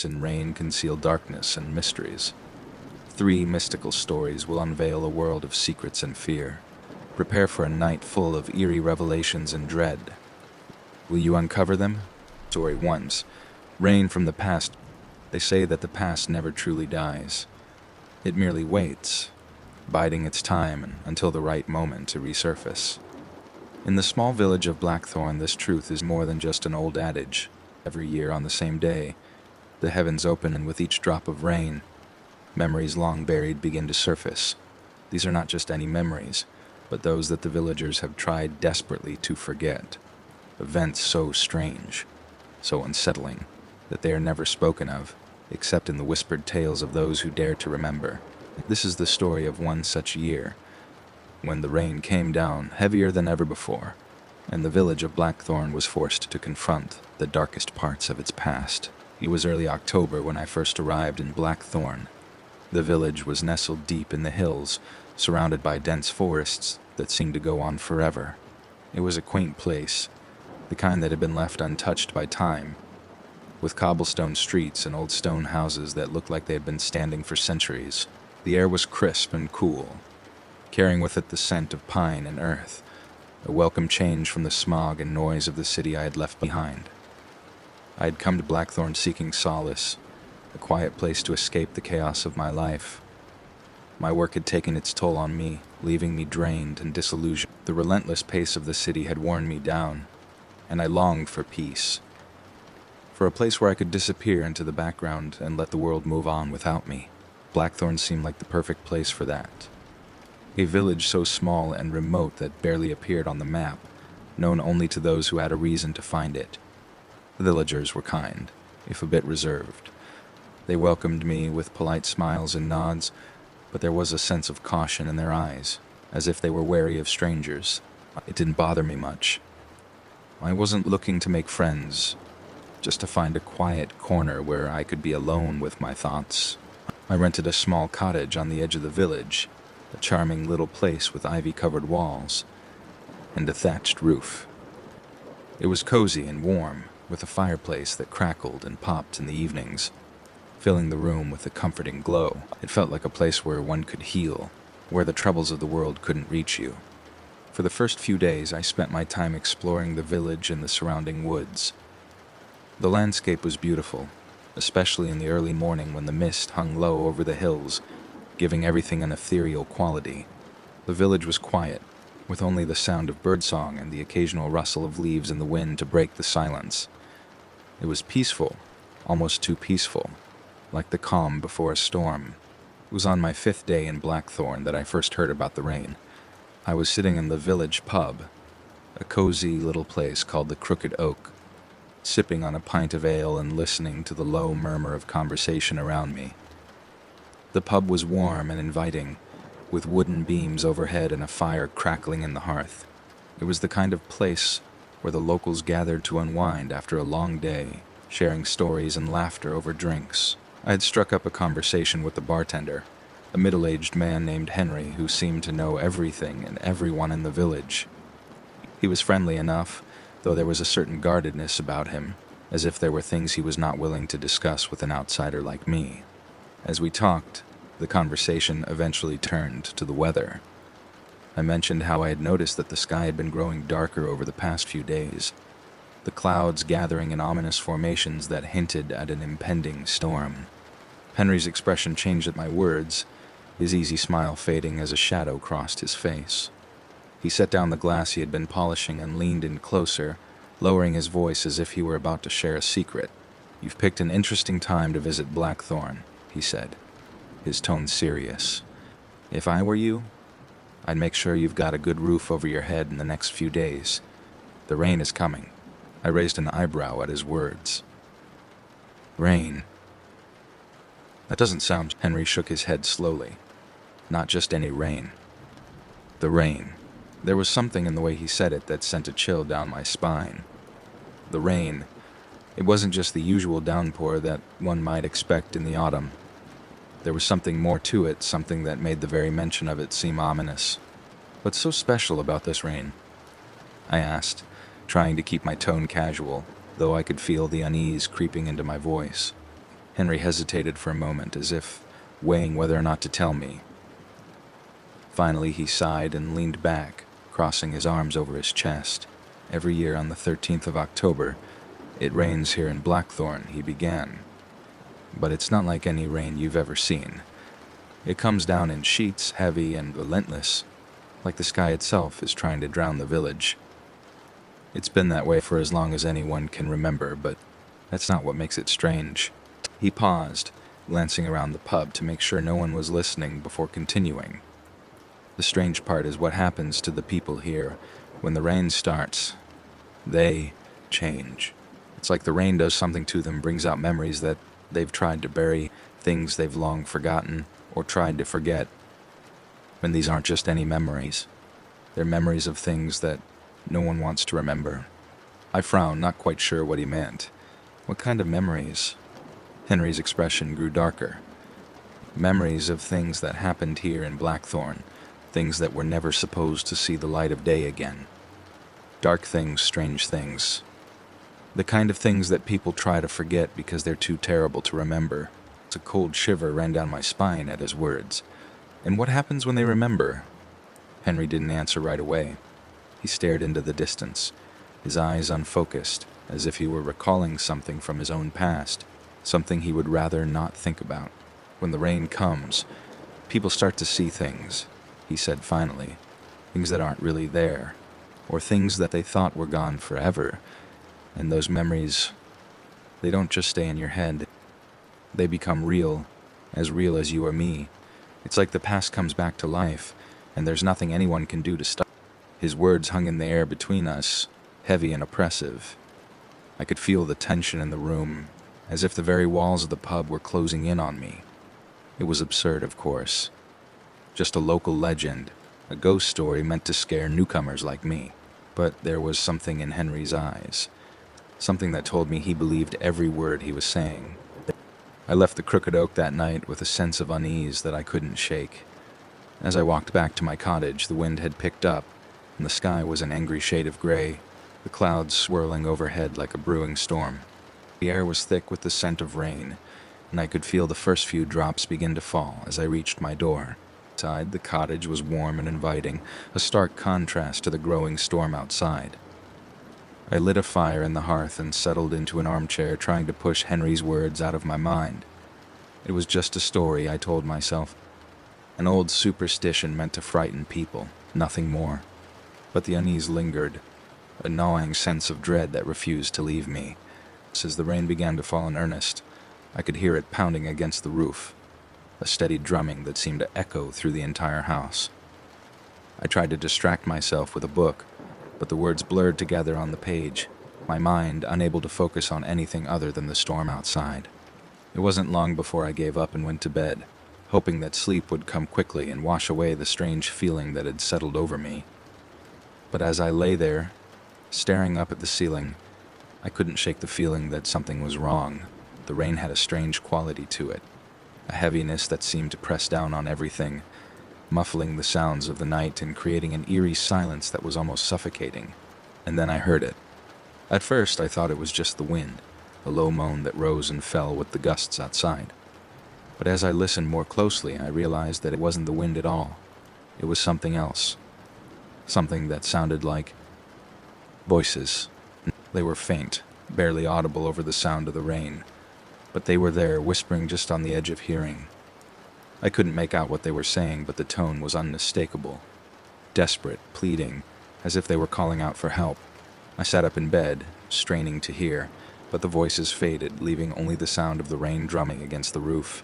and rain conceal darkness and mysteries. 3 mystical stories will unveil a world of secrets and fear. Prepare for a night full of eerie revelations and dread. Will you uncover them? Story 1. Rain from the past. They say that the past never truly dies. It merely waits, biding its time until the right moment to resurface. In the small village of Blackthorn, this truth is more than just an old adage. Every year on the same day, the heavens open, and with each drop of rain, memories long buried begin to surface. These are not just any memories, but those that the villagers have tried desperately to forget. Events so strange, so unsettling, that they are never spoken of, except in the whispered tales of those who dare to remember. This is the story of one such year, when the rain came down heavier than ever before, and the village of Blackthorn was forced to confront the darkest parts of its past. It was early October when I first arrived in Blackthorn. The village was nestled deep in the hills, surrounded by dense forests that seemed to go on forever. It was a quaint place, the kind that had been left untouched by time, with cobblestone streets and old stone houses that looked like they had been standing for centuries. The air was crisp and cool, carrying with it the scent of pine and earth, a welcome change from the smog and noise of the city I had left behind. I had come to Blackthorn seeking solace, a quiet place to escape the chaos of my life. My work had taken its toll on me, leaving me drained and disillusioned. The relentless pace of the city had worn me down, and I longed for peace, for a place where I could disappear into the background and let the world move on without me. Blackthorn seemed like the perfect place for that. A village so small and remote that barely appeared on the map, known only to those who had a reason to find it. The villagers were kind, if a bit reserved. They welcomed me with polite smiles and nods, but there was a sense of caution in their eyes, as if they were wary of strangers. It didn't bother me much. I wasn't looking to make friends, just to find a quiet corner where I could be alone with my thoughts. I rented a small cottage on the edge of the village, a charming little place with ivy-covered walls and a thatched roof. It was cozy and warm, with a fireplace that crackled and popped in the evenings, filling the room with a comforting glow. It felt like a place where one could heal, where the troubles of the world couldn't reach you. For the first few days, I spent my time exploring the village and the surrounding woods. The landscape was beautiful, especially in the early morning when the mist hung low over the hills, giving everything an ethereal quality. The village was quiet, with only the sound of birdsong and the occasional rustle of leaves in the wind to break the silence. It was peaceful, almost too peaceful, like the calm before a storm. It was on my 5th day in Blackthorn that I first heard about the rain. I was sitting in the village pub, a cozy little place called the Crooked Oak, sipping on a pint of ale and listening to the low murmur of conversation around me. The pub was warm and inviting, with wooden beams overhead and a fire crackling in the hearth. It was the kind of place where the locals gathered to unwind after a long day, sharing stories and laughter over drinks. I had struck up a conversation with the bartender, a middle-aged man named Henry who seemed to know everything and everyone in the village. He was friendly enough, though there was a certain guardedness about him, as if there were things he was not willing to discuss with an outsider like me. As we talked, the conversation eventually turned to the weather. I mentioned how I had noticed that the sky had been growing darker over the past few days, the clouds gathering in ominous formations that hinted at an impending storm. Henry's expression changed at my words, his easy smile fading as a shadow crossed his face. He set down the glass he had been polishing and leaned in closer, lowering his voice as if he were about to share a secret. "You've picked an interesting time to visit Blackthorn," he said, his tone serious. "If I were you, I'd make sure you've got a good roof over your head in the next few days. The rain is coming." I raised an eyebrow at his words. "Rain? That doesn't sound..." Henry shook his head slowly. "Not just any rain. The rain." There was something in the way he said it that sent a chill down my spine. The rain. It wasn't just the usual downpour that one might expect in the autumn. There was something more to it, something that made the very mention of it seem ominous. "What's so special about this rain?" I asked, trying to keep my tone casual, though I could feel the unease creeping into my voice. Henry hesitated for a moment, as if weighing whether or not to tell me. Finally, he sighed and leaned back, crossing his arms over his chest. Every year on the 13th of October, it rains here in Blackthorn, he began. But it's not like any rain you've ever seen. It comes down in sheets, heavy and relentless, like the sky itself is trying to drown the village. It's been that way for as long as anyone can remember, but that's not what makes it strange. He paused, glancing around the pub to make sure no one was listening before continuing. The strange part is what happens to the people here when the rain starts. They change. It's like the rain does something to them, brings out memories that they've tried to bury, things they've long forgotten or tried to forget. And these aren't just any memories. They're memories of things that no one wants to remember. I frowned, not quite sure what he meant. What kind of memories? Henry's expression grew darker. Memories of things that happened here in Blackthorn, things that were never supposed to see the light of day again. Dark things, strange things. The kind of things that people try to forget because they're too terrible to remember. A cold shiver ran down my spine at his words. And what happens when they remember? Henry didn't answer right away. He stared into the distance, his eyes unfocused, as if he were recalling something from his own past, something he would rather not think about. When the rain comes, people start to see things, he said finally, things that aren't really there, or things that they thought were gone forever. And those memories, they don't just stay in your head. They become real as you or me. It's like the past comes back to life, and there's nothing anyone can do to stop. His words hung in the air between us, heavy and oppressive. I could feel the tension in the room, as if the very walls of the pub were closing in on me. It was absurd, of course. Just a local legend, a ghost story meant to scare newcomers like me. But there was something in Henry's eyes, something that told me he believed every word he was saying. I left the Crooked Oak that night with a sense of unease that I couldn't shake. As I walked back to my cottage, the wind had picked up, and the sky was an angry shade of gray, the clouds swirling overhead like a brewing storm. The air was thick with the scent of rain, and I could feel the first few drops begin to fall as I reached my door. Inside, the cottage was warm and inviting, a stark contrast to the growing storm outside. I lit a fire in the hearth and settled into an armchair, trying to push Henry's words out of my mind. It was just a story, I told myself. An old superstition meant to frighten people, nothing more. But the unease lingered, a gnawing sense of dread that refused to leave me. As the rain began to fall in earnest, I could hear it pounding against the roof, a steady drumming that seemed to echo through the entire house. I tried to distract myself with a book, but the words blurred together on the page, my mind unable to focus on anything other than the storm outside. It wasn't long before I gave up and went to bed, hoping that sleep would come quickly and wash away the strange feeling that had settled over me. But as I lay there, staring up at the ceiling, I couldn't shake the feeling that something was wrong. The rain had a strange quality to it, a heaviness that seemed to press down on everything, muffling the sounds of the night and creating an eerie silence that was almost suffocating. And then I heard it. At first, I thought it was just the wind, a low moan that rose and fell with the gusts outside. But as I listened more closely, I realized that it wasn't the wind at all. It was something else. Something that sounded like voices. They were faint, barely audible over the sound of the rain, but they were there, whispering just on the edge of hearing. I couldn't make out what they were saying, but the tone was unmistakable. Desperate, pleading, as if they were calling out for help. I sat up in bed, straining to hear, but the voices faded, leaving only the sound of the rain drumming against the roof.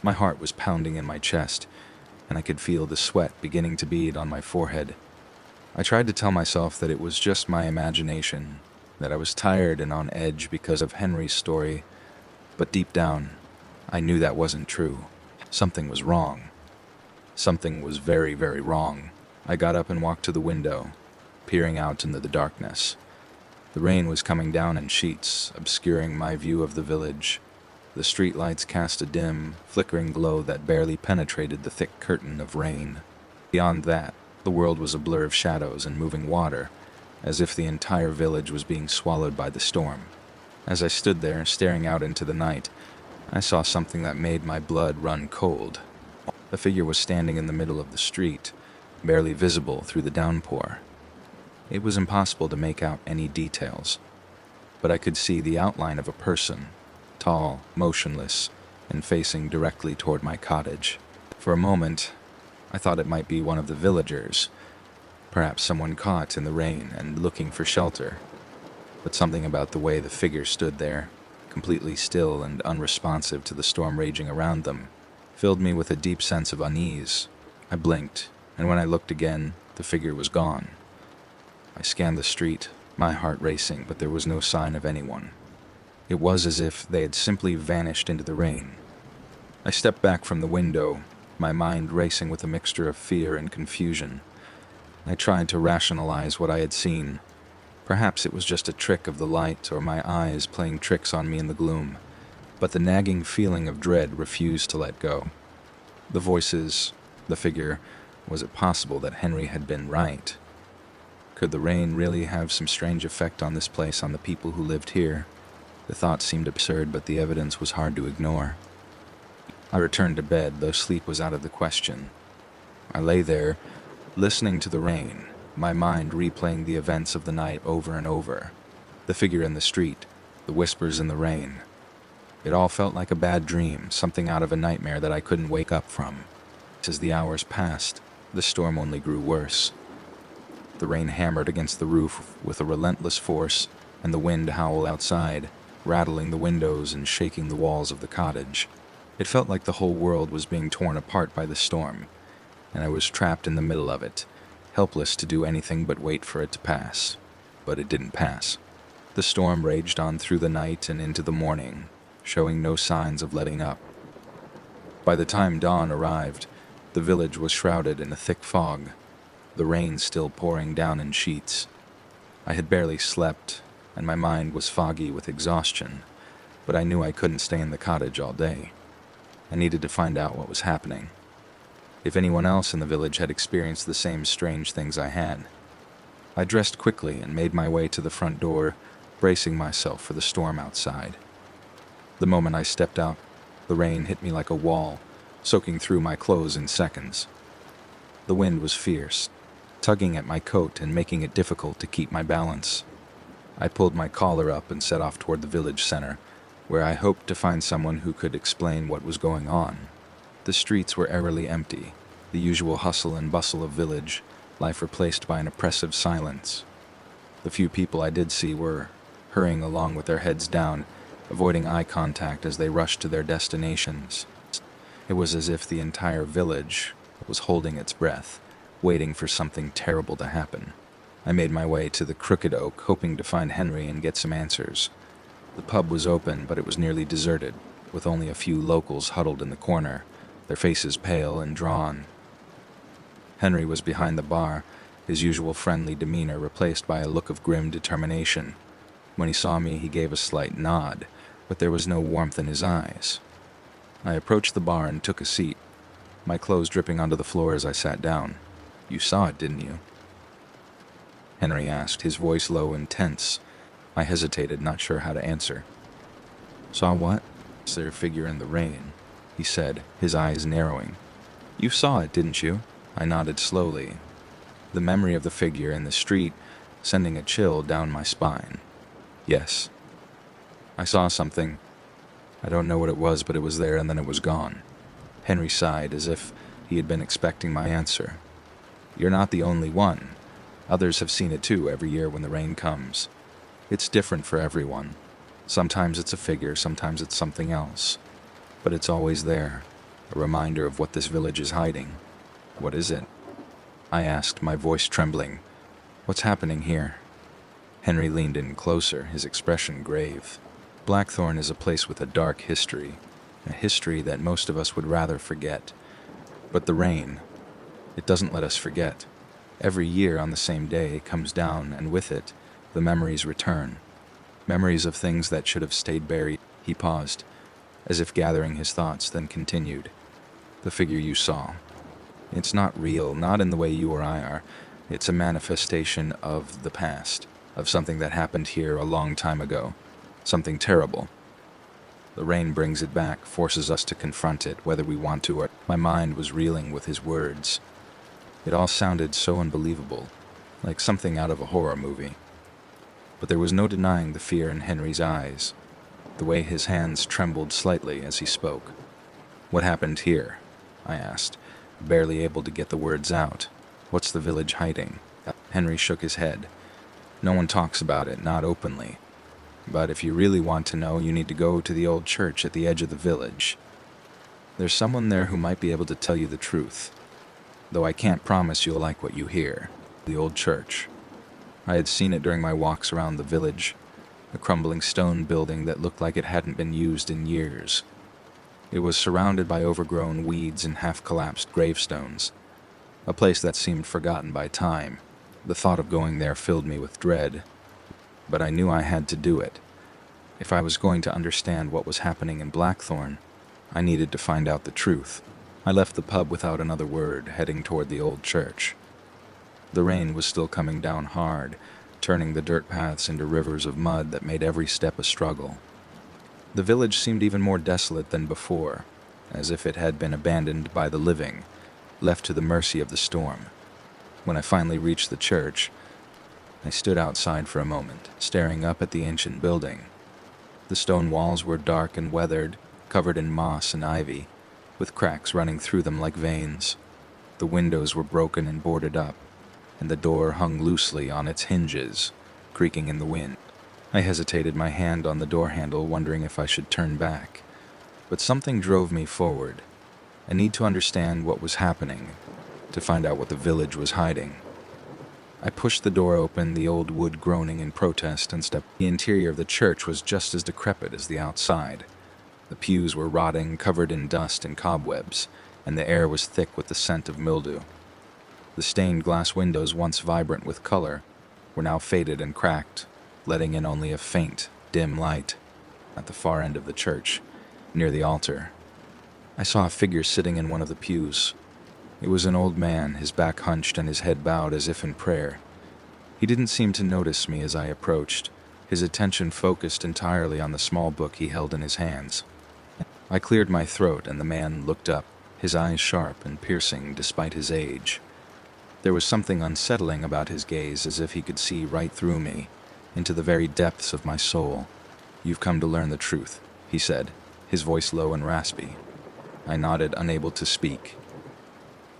My heart was pounding in my chest, and I could feel the sweat beginning to bead on my forehead. I tried to tell myself that it was just my imagination, that I was tired and on edge because of Henry's story, but deep down, I knew that wasn't true. Something was wrong. Something was very, very wrong. I got up and walked to the window, peering out into the darkness. The rain was coming down in sheets, obscuring my view of the village. The streetlights cast a dim, flickering glow that barely penetrated the thick curtain of rain. Beyond that, the world was a blur of shadows and moving water, as if the entire village was being swallowed by the storm. As I stood there, staring out into the night, I saw something that made my blood run cold. The figure was standing in the middle of the street, barely visible through the downpour. It was impossible to make out any details, but I could see the outline of a person, tall, motionless, and facing directly toward my cottage. For a moment, I thought it might be one of the villagers, perhaps someone caught in the rain and looking for shelter. But something about the way the figure stood there, completely still and unresponsive to the storm raging around them, filled me with a deep sense of unease. I blinked, and when I looked again, the figure was gone. I scanned the street, my heart racing, but there was no sign of anyone. It was as if they had simply vanished into the rain. I stepped back from the window, my mind racing with a mixture of fear and confusion. I tried to rationalize what I had seen. Perhaps it was just a trick of the light or my eyes playing tricks on me in the gloom, but the nagging feeling of dread refused to let go. The voices, the figure, was it possible that Henry had been right? Could the rain really have some strange effect on this place, on the people who lived here? The thought seemed absurd, but the evidence was hard to ignore. I returned to bed, though sleep was out of the question. I lay there, listening to the rain, my mind replaying the events of the night over and over. The figure in the street, the whispers in the rain. It all felt like a bad dream, something out of a nightmare that I couldn't wake up from. As the hours passed, the storm only grew worse. The rain hammered against the roof with a relentless force, and the wind howled outside, rattling the windows and shaking the walls of the cottage. It felt like the whole world was being torn apart by the storm, and I was trapped in the middle of it, helpless to do anything but wait for it to pass. But it didn't pass. The storm raged on through the night and into the morning, showing no signs of letting up. By the time dawn arrived, the village was shrouded in a thick fog, the rain still pouring down in sheets. I had barely slept, and my mind was foggy with exhaustion, but I knew I couldn't stay in the cottage all day. I needed to find out what was happening. If anyone else in the village had experienced the same strange things I had. I dressed quickly and made my way to the front door, bracing myself for the storm outside. The moment I stepped out, the rain hit me like a wall, soaking through my clothes in seconds. The wind was fierce, tugging at my coat and making it difficult to keep my balance. I pulled my collar up and set off toward the village center, where I hoped to find someone who could explain what was going on. The streets were eerily empty, the usual hustle and bustle of village, life replaced by an oppressive silence. The few people I did see were hurrying along with their heads down, avoiding eye contact as they rushed to their destinations. It was as if the entire village was holding its breath, waiting for something terrible to happen. I made my way to the Crooked Oak, hoping to find Henry and get some answers. The pub was open, but it was nearly deserted, with only a few locals huddled in the corner, their faces pale and drawn. Henry was behind the bar, his usual friendly demeanor replaced by a look of grim determination. When he saw me, he gave a slight nod, but there was no warmth in his eyes. I approached the bar and took a seat, my clothes dripping onto the floor as I sat down. "You saw it, didn't you?" Henry asked, his voice low and tense. I hesitated, not sure how to answer. "Saw what?" "It's their figure in the rain," he said, his eyes narrowing. "You saw it, didn't you?" I nodded slowly, the memory of the figure in the street sending a chill down my spine. "Yes. I saw something. I don't know what it was, but it was there and then it was gone." Henry sighed as if he had been expecting my answer. "You're not the only one. Others have seen it too every year when the rain comes. It's different for everyone. Sometimes it's a figure, sometimes it's something else. But it's always there, a reminder of what this village is hiding." "What is it?" I asked, my voice trembling. "What's happening here?" Henry leaned in closer, his expression grave. Blackthorn is a place with a dark history, a history that most of us would rather forget. But the rain, it doesn't let us forget. Every year on the same day it comes down, and with it, the memories return. Memories of things that should have stayed buried. He paused, as if gathering his thoughts, then continued. "The figure you saw. It's not real, not in the way you or I are. It's a manifestation of the past, of something that happened here a long time ago. Something terrible." The rain brings it back, forces us to confront it, whether we want to or... My mind was reeling with his words. It all sounded so unbelievable, like something out of a horror movie. But there was no denying the fear in Henry's eyes, the way his hands trembled slightly as he spoke. "What happened here?" I asked, barely able to get the words out. "What's the village hiding?" Henry shook his head. "No one talks about it, not openly. But if you really want to know, you need to go to the old church at the edge of the village. There's someone there who might be able to tell you the truth, though I can't promise you'll like what you hear." The old church. I had seen it during my walks around the village, a crumbling stone building that looked like it hadn't been used in years. It was surrounded by overgrown weeds and half-collapsed gravestones, a place that seemed forgotten by time. The thought of going there filled me with dread, but I knew I had to do it. If I was going to understand what was happening in Blackthorn, I needed to find out the truth. I left the pub without another word, heading toward the old church. The rain was still coming down hard, turning the dirt paths into rivers of mud that made every step a struggle. The village seemed even more desolate than before, as if it had been abandoned by the living, left to the mercy of the storm. When I finally reached the church, I stood outside for a moment, staring up at the ancient building. The stone walls were dark and weathered, covered in moss and ivy, with cracks running through them like veins. The windows were broken and boarded up, and the door hung loosely on its hinges, creaking in the wind. I hesitated, my hand on the door handle, wondering if I should turn back. But something drove me forward. I need to understand what was happening, to find out what the village was hiding. I pushed the door open, the old wood groaning in protest, and stepped. The interior of the church was just as decrepit as the outside. The pews were rotting, covered in dust and cobwebs, and the air was thick with the scent of mildew. The stained glass windows, once vibrant with color, were now faded and cracked, letting in only a faint, dim light. At the far end of the church, near the altar, I saw a figure sitting in one of the pews. It was an old man, his back hunched and his head bowed as if in prayer. He didn't seem to notice me as I approached, his attention focused entirely on the small book he held in his hands. I cleared my throat, and the man looked up, his eyes sharp and piercing despite his age. There was something unsettling about his gaze, as if he could see right through me, into the very depths of my soul. "You've come to learn the truth," he said, his voice low and raspy. I nodded, unable to speak.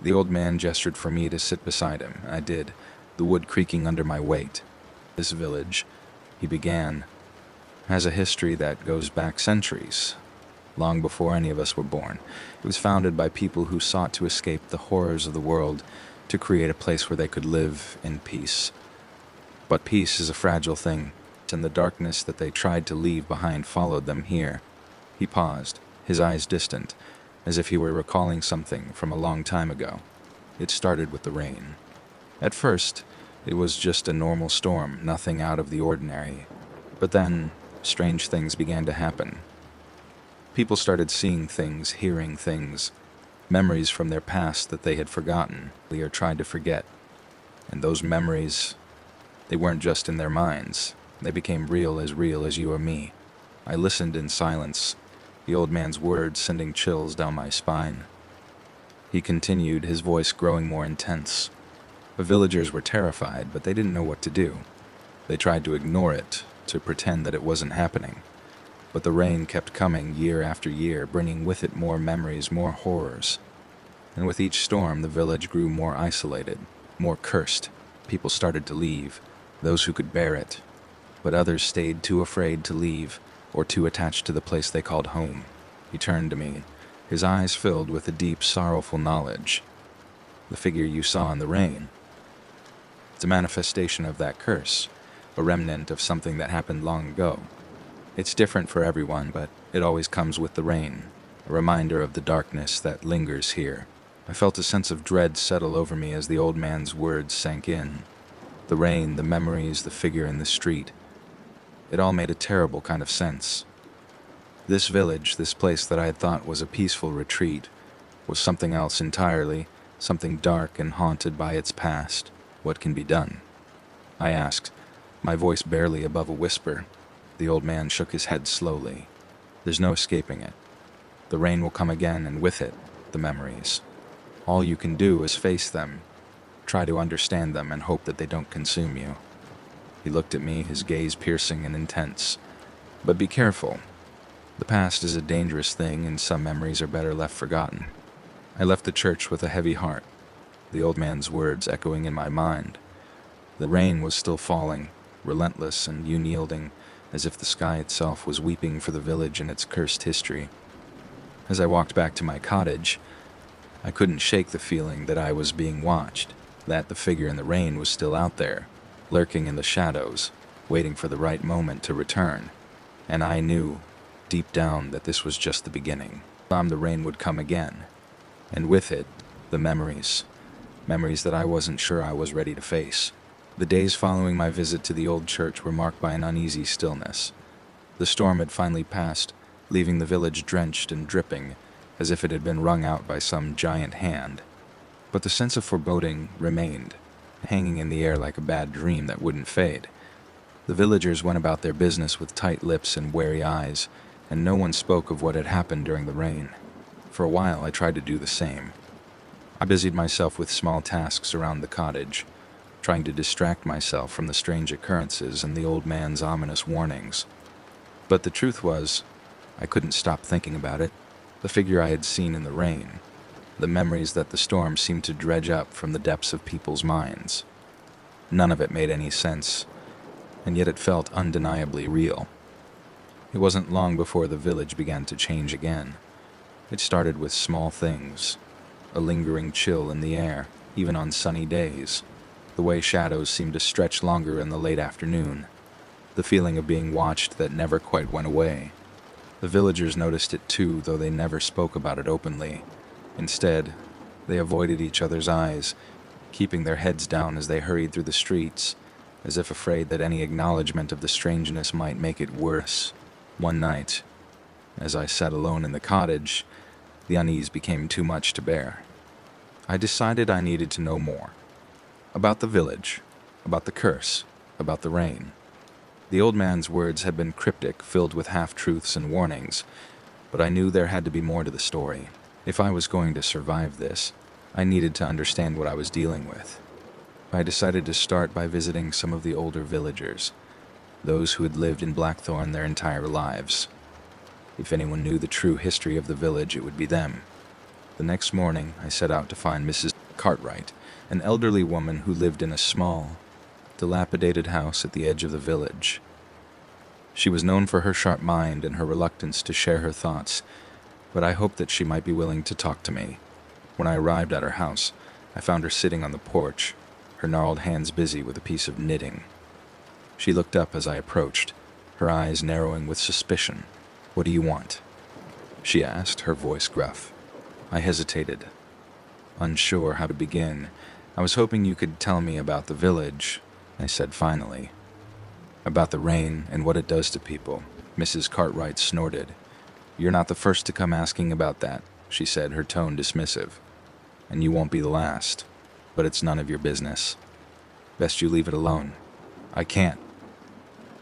The old man gestured for me to sit beside him. I did, the wood creaking under my weight. "This village," he began, "has a history that goes back centuries, long before any of us were born. It was founded by people who sought to escape the horrors of the world, to create a place where they could live in peace. But peace is a fragile thing, and the darkness that they tried to leave behind followed them here." He paused, his eyes distant, as if he were recalling something from a long time ago. "It started with the rain. At first, it was just a normal storm, nothing out of the ordinary. But then, strange things began to happen. People started seeing things, hearing things, memories from their past that they had forgotten or tried to forget. And those memories, they weren't just in their minds. They became real as you or me." I listened in silence, the old man's words sending chills down my spine. He continued, his voice growing more intense. The villagers were terrified, but they didn't know what to do. They tried to ignore it, to pretend that it wasn't happening. But the rain kept coming year after year, bringing with it more memories, more horrors. And with each storm, the village grew more isolated, more cursed. People started to leave, those who could bear it. But others stayed too afraid to leave, or too attached to the place they called home. He turned to me, his eyes filled with a deep, sorrowful knowledge. "The figure you saw in the rain, it's a manifestation of that curse, a remnant of something that happened long ago. It's different for everyone, but it always comes with the rain, a reminder of the darkness that lingers here." I felt a sense of dread settle over me as the old man's words sank in. The rain, the memories, the figure in the street. It all made a terrible kind of sense. This village, this place that I had thought was a peaceful retreat, was something else entirely, something dark and haunted by its past. "What can be done?" I asked, my voice barely above a whisper. The old man shook his head slowly. There's no escaping it. The rain will come again, and with it, the memories. All you can do is face them, try to understand them, and hope that they don't consume you. He looked at me, his gaze piercing and intense. But be careful. The past is a dangerous thing, and some memories are better left forgotten. I left the church with a heavy heart, the old man's words echoing in my mind. The rain was still falling, relentless and unyielding, as if the sky itself was weeping for the village and its cursed history. As I walked back to my cottage, I couldn't shake the feeling that I was being watched, that the figure in the rain was still out there, lurking in the shadows, waiting for the right moment to return. And I knew, deep down, that this was just the beginning. The rain would come again, and with it, the memories that I wasn't sure I was ready to face. The days following my visit to the old church were marked by an uneasy stillness. The storm had finally passed, leaving the village drenched and dripping, as if it had been wrung out by some giant hand. But the sense of foreboding remained, hanging in the air like a bad dream that wouldn't fade. The villagers went about their business with tight lips and wary eyes, and no one spoke of what had happened during the rain. For a while, I tried to do the same. I busied myself with small tasks around the cottage, trying to distract myself from the strange occurrences and the old man's ominous warnings. But the truth was, I couldn't stop thinking about it. The figure I had seen in the rain, the memories that the storm seemed to dredge up from the depths of people's minds. None of it made any sense, and yet it felt undeniably real. It wasn't long before the village began to change again. It started with small things, a lingering chill in the air, even on sunny days, the way shadows seemed to stretch longer in the late afternoon, the feeling of being watched that never quite went away. The villagers noticed it too, though they never spoke about it openly. Instead, they avoided each other's eyes, keeping their heads down as they hurried through the streets, as if afraid that any acknowledgement of the strangeness might make it worse. One night, as I sat alone in the cottage, the unease became too much to bear. I decided I needed to know more. About the village, about the curse, about the rain. The old man's words had been cryptic, filled with half-truths and warnings, but I knew there had to be more to the story. If I was going to survive this, I needed to understand what I was dealing with. I decided to start by visiting some of the older villagers, those who had lived in Blackthorn their entire lives. If anyone knew the true history of the village, it would be them. The next morning, I set out to find Mrs. Cartwright, an elderly woman who lived in a small, dilapidated house at the edge of the village. She was known for her sharp mind and her reluctance to share her thoughts, but I hoped that she might be willing to talk to me. When I arrived at her house, I found her sitting on the porch, her gnarled hands busy with a piece of knitting. She looked up as I approached, her eyes narrowing with suspicion. "What do you want?" she asked, her voice gruff. I hesitated, unsure how to begin. "I was hoping you could tell me about the village," I said finally. "About the rain and what it does to people," Mrs. Cartwright snorted. "You're not the first to come asking about that," she said, her tone dismissive. "And you won't be the last, but it's none of your business. Best you leave it alone." "I can't,"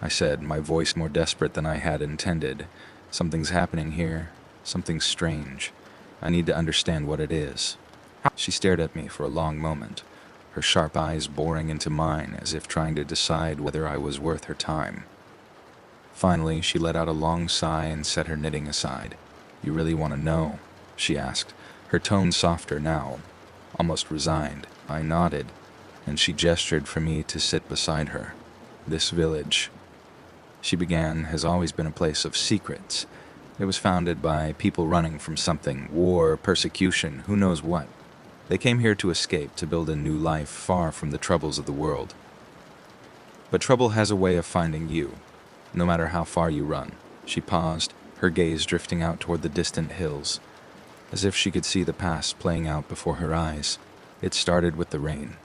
I said, my voice more desperate than I had intended. "Something's happening here, something strange. I need to understand what it is." She stared at me for a long moment, her sharp eyes boring into mine as if trying to decide whether I was worth her time. Finally, she let out a long sigh and set her knitting aside. "You really want to know?" she asked, her tone softer now, almost resigned. I nodded, and she gestured for me to sit beside her. "This village," she began, "has always been a place of secrets. It was founded by people running from something, war, persecution, who knows what. They came here to escape, to build a new life far from the troubles of the world. But trouble has a way of finding you, no matter how far you run." She paused, her gaze drifting out toward the distant hills, as if she could see the past playing out before her eyes. "It started with the rain,"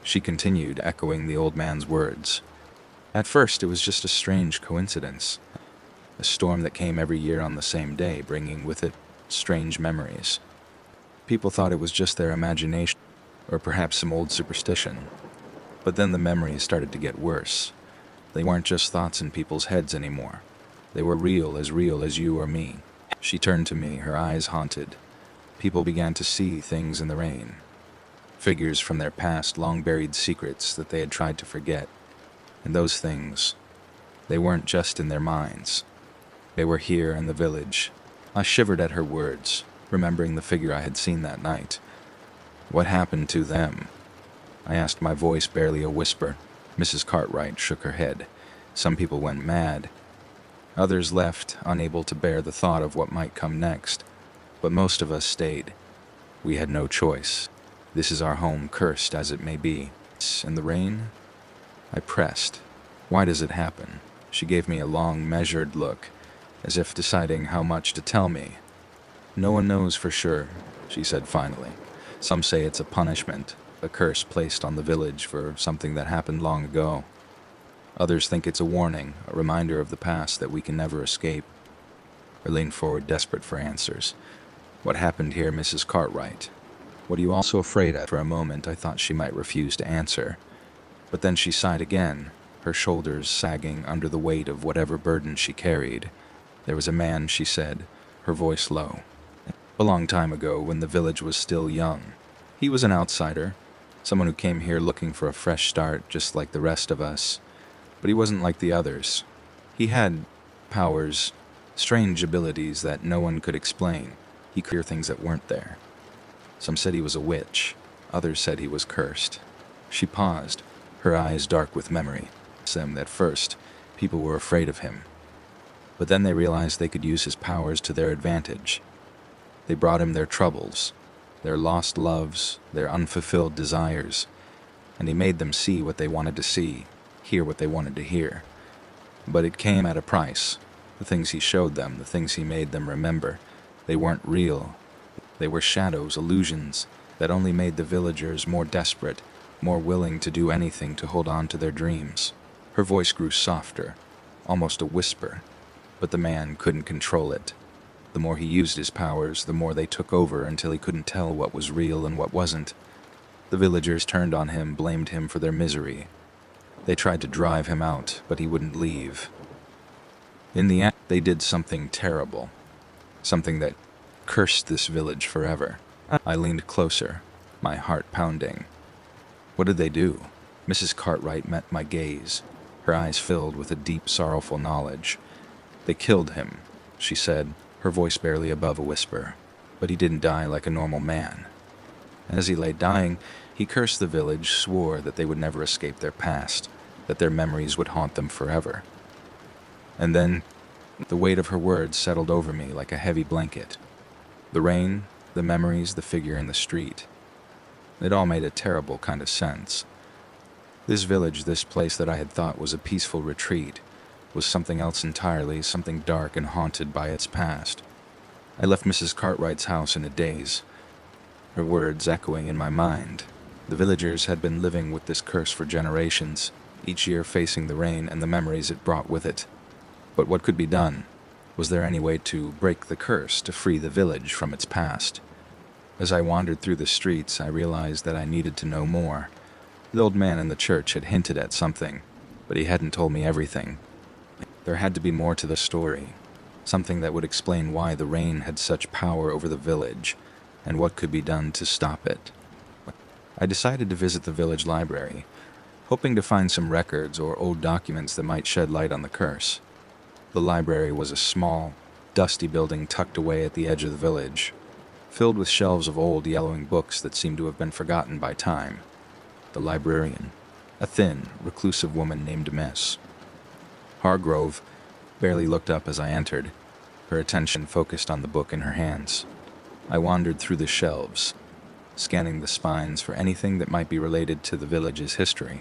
she continued, echoing the old man's words. "At first, it was just a strange coincidence. A storm that came every year on the same day, bringing with it strange memories. People thought it was just their imagination, or perhaps some old superstition. But then the memories started to get worse. They weren't just thoughts in people's heads anymore. They were real as you or me. She turned to me, her eyes haunted. People began to see things in the rain. Figures from their past, long-buried secrets that they had tried to forget. And those things, they weren't just in their minds. They were here in the village. I shivered at her words, remembering the figure I had seen that night. What happened to them? I asked, my voice barely a whisper. Mrs. Cartwright shook her head. Some people went mad. Others left, unable to bear the thought of what might come next. But most of us stayed. We had no choice. This is our home, cursed as it may be. In the rain? I pressed. Why does it happen? She gave me a long, measured look, as if deciding how much to tell me. No one knows for sure, she said finally. Some say it's a punishment, a curse placed on the village for something that happened long ago. Others think it's a warning, a reminder of the past that we can never escape. I leaned forward, desperate for answers. What happened here, Mrs. Cartwright? What are you all so afraid of? For a moment, I thought she might refuse to answer. But then she sighed again, her shoulders sagging under the weight of whatever burden she carried. There was a man, she said, her voice low. A long time ago, when the village was still young. He was an outsider, someone who came here looking for a fresh start, just like the rest of us. But he wasn't like the others. He had powers, strange abilities that no one could explain. He could hear things that weren't there. Some said he was a witch. Others said he was cursed. She paused, her eyes dark with memory. At first, people were afraid of him. But then they realized they could use his powers to their advantage. They brought him their troubles, their lost loves, their unfulfilled desires, and he made them see what they wanted to see, hear what they wanted to hear. But it came at a price. The things he showed them, the things he made them remember, they weren't real. They were shadows, illusions, that only made the villagers more desperate, more willing to do anything to hold on to their dreams. Her voice grew softer, almost a whisper, but the man couldn't control it. The more he used his powers, the more they took over until he couldn't tell what was real and what wasn't. The villagers turned on him, blamed him for their misery. They tried to drive him out, but he wouldn't leave. In the end, they did something terrible, something that cursed this village forever. I leaned closer, my heart pounding. What did they do? Mrs. Cartwright met my gaze, her eyes filled with a deep, sorrowful knowledge. They killed him, she said, her voice barely above a whisper. But he didn't die like a normal man. As he lay dying, he cursed the village, swore that they would never escape their past, that their memories would haunt them forever. And then, the weight of her words settled over me like a heavy blanket. The rain, the memories, the figure in the street. It all made a terrible kind of sense. This village, this place that I had thought was a peaceful retreat, was something else entirely, something dark and haunted by its past. I left Mrs. Cartwright's house in a daze, her words echoing in my mind. The villagers had been living with this curse for generations, each year facing the rain and the memories it brought with it. But what could be done? Was there any way to break the curse, to free the village from its past? As I wandered through the streets, I realized that I needed to know more. The old man in the church had hinted at something, but he hadn't told me everything. There had to be more to the story, something that would explain why the rain had such power over the village, and what could be done to stop it. I decided to visit the village library, hoping to find some records or old documents that might shed light on the curse. The library was a small, dusty building tucked away at the edge of the village, filled with shelves of old, yellowing books that seemed to have been forgotten by time. The librarian, a thin, reclusive woman named Miss Hargrove, barely looked up as I entered, her attention focused on the book in her hands. I wandered through the shelves, scanning the spines for anything that might be related to the village's history.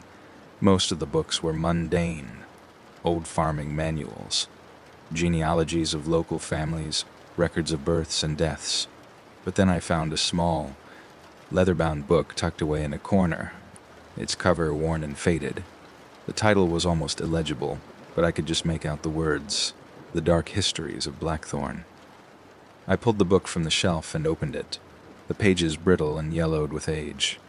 Most of the books were mundane, old farming manuals, genealogies of local families, records of births and deaths. But then I found a small, leather-bound book tucked away in a corner, its cover worn and faded. The title was almost illegible, but I could just make out the words, "The Dark Histories of Blackthorn." I pulled the book from the shelf and opened it, the pages brittle and yellowed with age.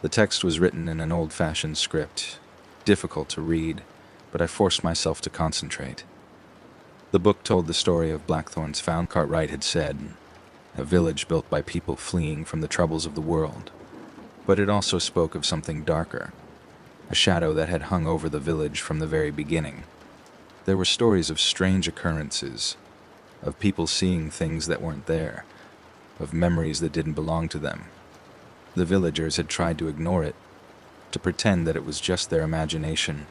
The text was written in an old-fashioned script, difficult to read, but I forced myself to concentrate. The book told the story of Blackthorn's found. Cartwright had said, a village built by people fleeing from the troubles of the world. But it also spoke of something darker, a shadow that had hung over the village from the very beginning. There were stories of strange occurrences, of people seeing things that weren't there, of memories that didn't belong to them. The villagers had tried to ignore it, to pretend that it was just their imagination,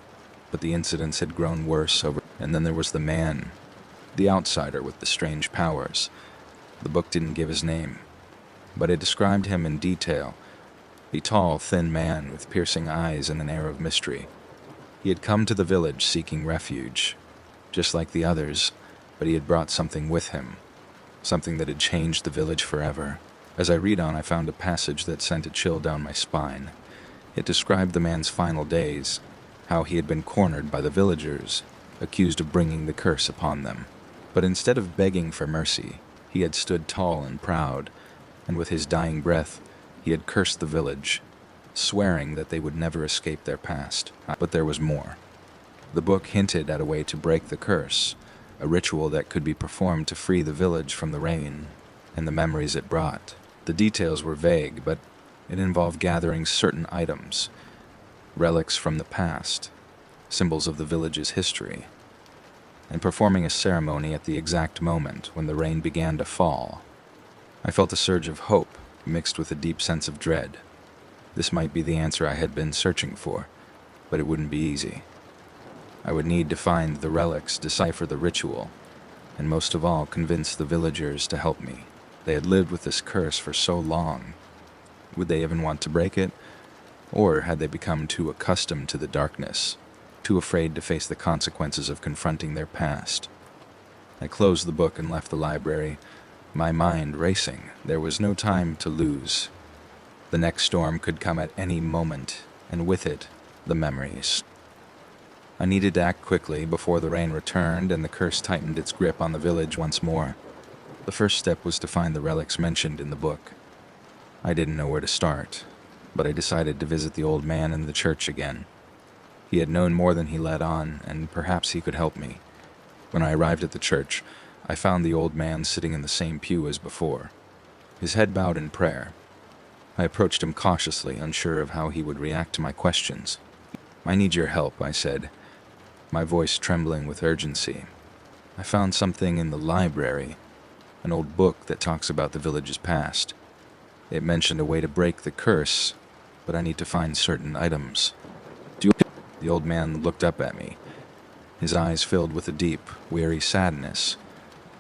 but the incidents had grown worse over. And then there was the man, the outsider with the strange powers. The book didn't give his name, but it described him in detail. A tall, thin man with piercing eyes and an air of mystery. He had come to the village seeking refuge, just like the others, but he had brought something with him, something that had changed the village forever. As I read on, I found a passage that sent a chill down my spine. It described the man's final days, how he had been cornered by the villagers, accused of bringing the curse upon them. But instead of begging for mercy, he had stood tall and proud, and with his dying breath, he had cursed the village, swearing that they would never escape their past. But there was more. The book hinted at a way to break the curse, a ritual that could be performed to free the village from the rain and the memories it brought. The details were vague, but it involved gathering certain items, relics from the past, symbols of the village's history, and performing a ceremony at the exact moment when the rain began to fall. I felt a surge of hope mixed with a deep sense of dread. This might be the answer I had been searching for, but it wouldn't be easy. I would need to find the relics, decipher the ritual, and most of all, convince the villagers to help me. They had lived with this curse for so long. Would they even want to break it? Or had they become too accustomed to the darkness, too afraid to face the consequences of confronting their past? I closed the book and left the library, my mind racing. There was no time to lose. The next storm could come at any moment, and with it, the memories. I needed to act quickly before the rain returned and the curse tightened its grip on the village once more. The first step was to find the relics mentioned in the book. I didn't know where to start, but I decided to visit the old man in the church again. He had known more than he let on, and perhaps he could help me. When I arrived at the church, I found the old man sitting in the same pew as before, his head bowed in prayer. I approached him cautiously, unsure of how he would react to my questions. "I need your help," I said, my voice trembling with urgency. "I found something in the library, an old book that talks about the village's past. It mentioned a way to break the curse, but I need to find certain items." The old man looked up at me, his eyes filled with a deep, weary sadness.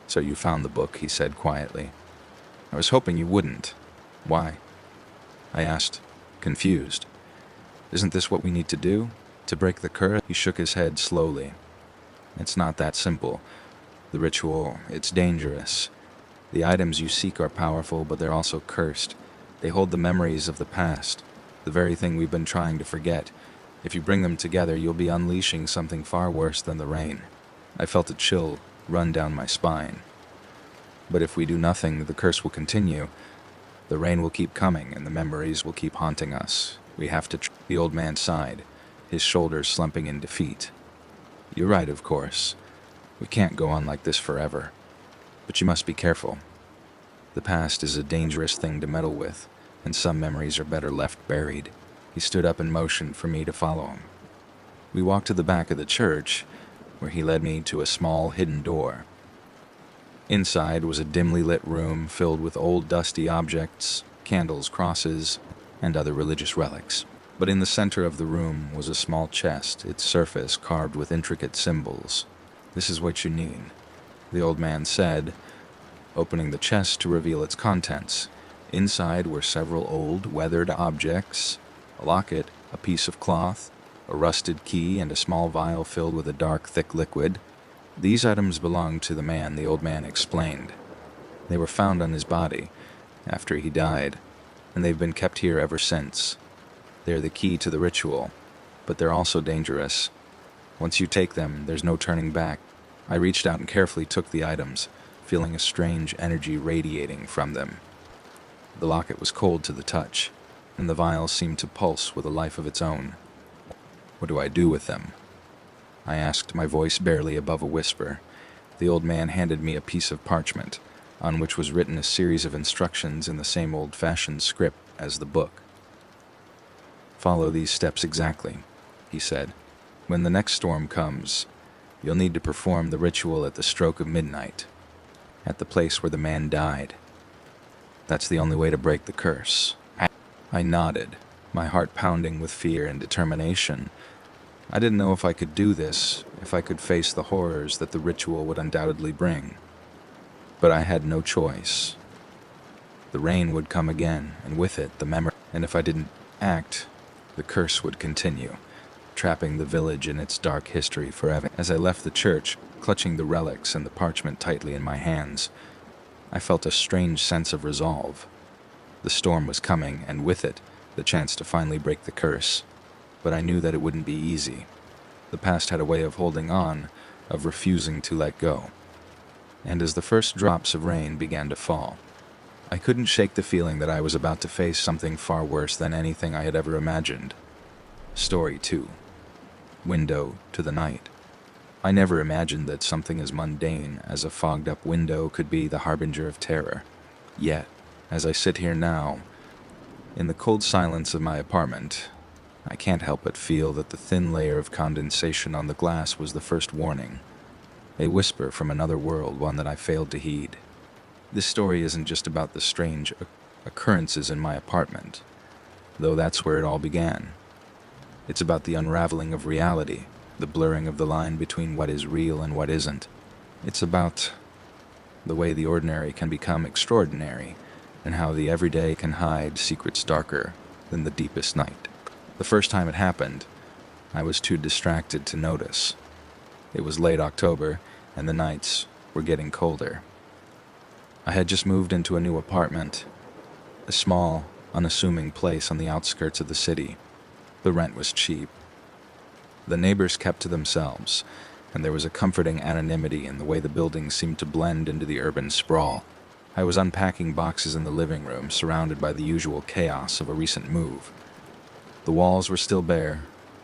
"So you found the book," he said quietly. "I was hoping you wouldn't. Why?" I asked, confused. "Isn't this what we need to do? To break the curse?" He shook his head slowly. "It's not that simple. The ritual, it's dangerous. The items you seek are powerful, but they're also cursed. They hold the memories of the past, the very thing we've been trying to forget. If you bring them together, you'll be unleashing something far worse than the rain." I felt a chill run down my spine. "But if we do nothing, the curse will continue. The rain will keep coming, and the memories will keep haunting us. We have to..." The old man sighed, his shoulders slumping in defeat. "You're right, of course. We can't go on like this forever. But you must be careful. The past is a dangerous thing to meddle with, and some memories are better left buried." He stood up and motioned for me to follow him. We walked to the back of the church, where he led me to a small, hidden door. Inside was a dimly lit room filled with old, dusty objects, candles, crosses, and other religious relics. But in the center of the room was a small chest, its surface carved with intricate symbols. "This is what you need," the old man said, opening the chest to reveal its contents. Inside were several old, weathered objects, a locket, a piece of cloth, a rusted key, and a small vial filled with a dark, thick liquid. "These items belonged to the man," the old man explained. "They were found on his body after he died, and they've been kept here ever since. They're the key to the ritual, but they're also dangerous. Once you take them, there's no turning back." I reached out and carefully took the items, feeling a strange energy radiating from them. The locket was cold to the touch, and the vial seemed to pulse with a life of its own. "What do I do with them?" I asked, my voice barely above a whisper. The old man handed me a piece of parchment, on which was written a series of instructions in the same old-fashioned script as the book. "Follow these steps exactly," he said. "When the next storm comes, you'll need to perform the ritual at the stroke of midnight, at the place where the man died. That's the only way to break the curse." I nodded, my heart pounding with fear and determination. I didn't know if I could do this, if I could face the horrors that the ritual would undoubtedly bring. But I had no choice. The rain would come again, and with it, the memory. And if I didn't act, the curse would continue, trapping the village in its dark history forever. As I left the church, clutching the relics and the parchment tightly in my hands, I felt a strange sense of resolve. The storm was coming, and with it, the chance to finally break the curse. But I knew that it wouldn't be easy. The past had a way of holding on, of refusing to let go. And as the first drops of rain began to fall, I couldn't shake the feeling that I was about to face something far worse than anything I had ever imagined. Story 2. Window to the night. I never imagined that something as mundane as a fogged-up window could be the harbinger of terror. Yet, as I sit here now, in the cold silence of my apartment, I can't help but feel that the thin layer of condensation on the glass was the first warning. A whisper from another world, one that I failed to heed. This story isn't just about the strange occurrences in my apartment, though that's where it all began. It's about the unraveling of reality, the blurring of the line between what is real and what isn't. It's about the way the ordinary can become extraordinary, and how the everyday can hide secrets darker than the deepest night. The first time it happened, I was too distracted to notice. It was late October, and the nights were getting colder. I had just moved into a new apartment, a small, unassuming place on the outskirts of the city. The rent was cheap. The neighbors kept to themselves, and there was a comforting anonymity in the way the buildings seemed to blend into the urban sprawl. I was unpacking boxes in the living room, surrounded by the usual chaos of a recent move. The walls were still bare,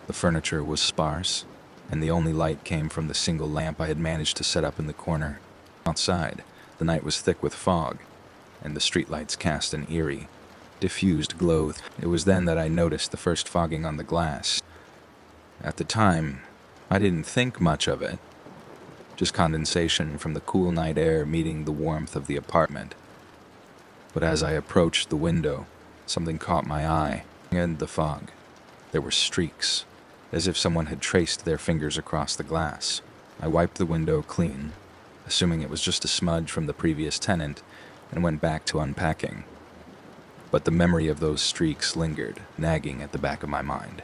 the furniture was sparse, and the only light came from the single lamp I had managed to set up in the corner. Outside, the night was thick with fog, and the streetlights cast an eerie, diffused glow. It was then that I noticed the first fogging on the glass. At the time, I didn't think much of it, just condensation from the cool night air meeting the warmth of the apartment. But as I approached the window, something caught my eye. In the fog, there were streaks, as if someone had traced their fingers across the glass. I wiped the window clean, assuming it was just a smudge from the previous tenant, and went back to unpacking. But the memory of those streaks lingered, nagging at the back of my mind.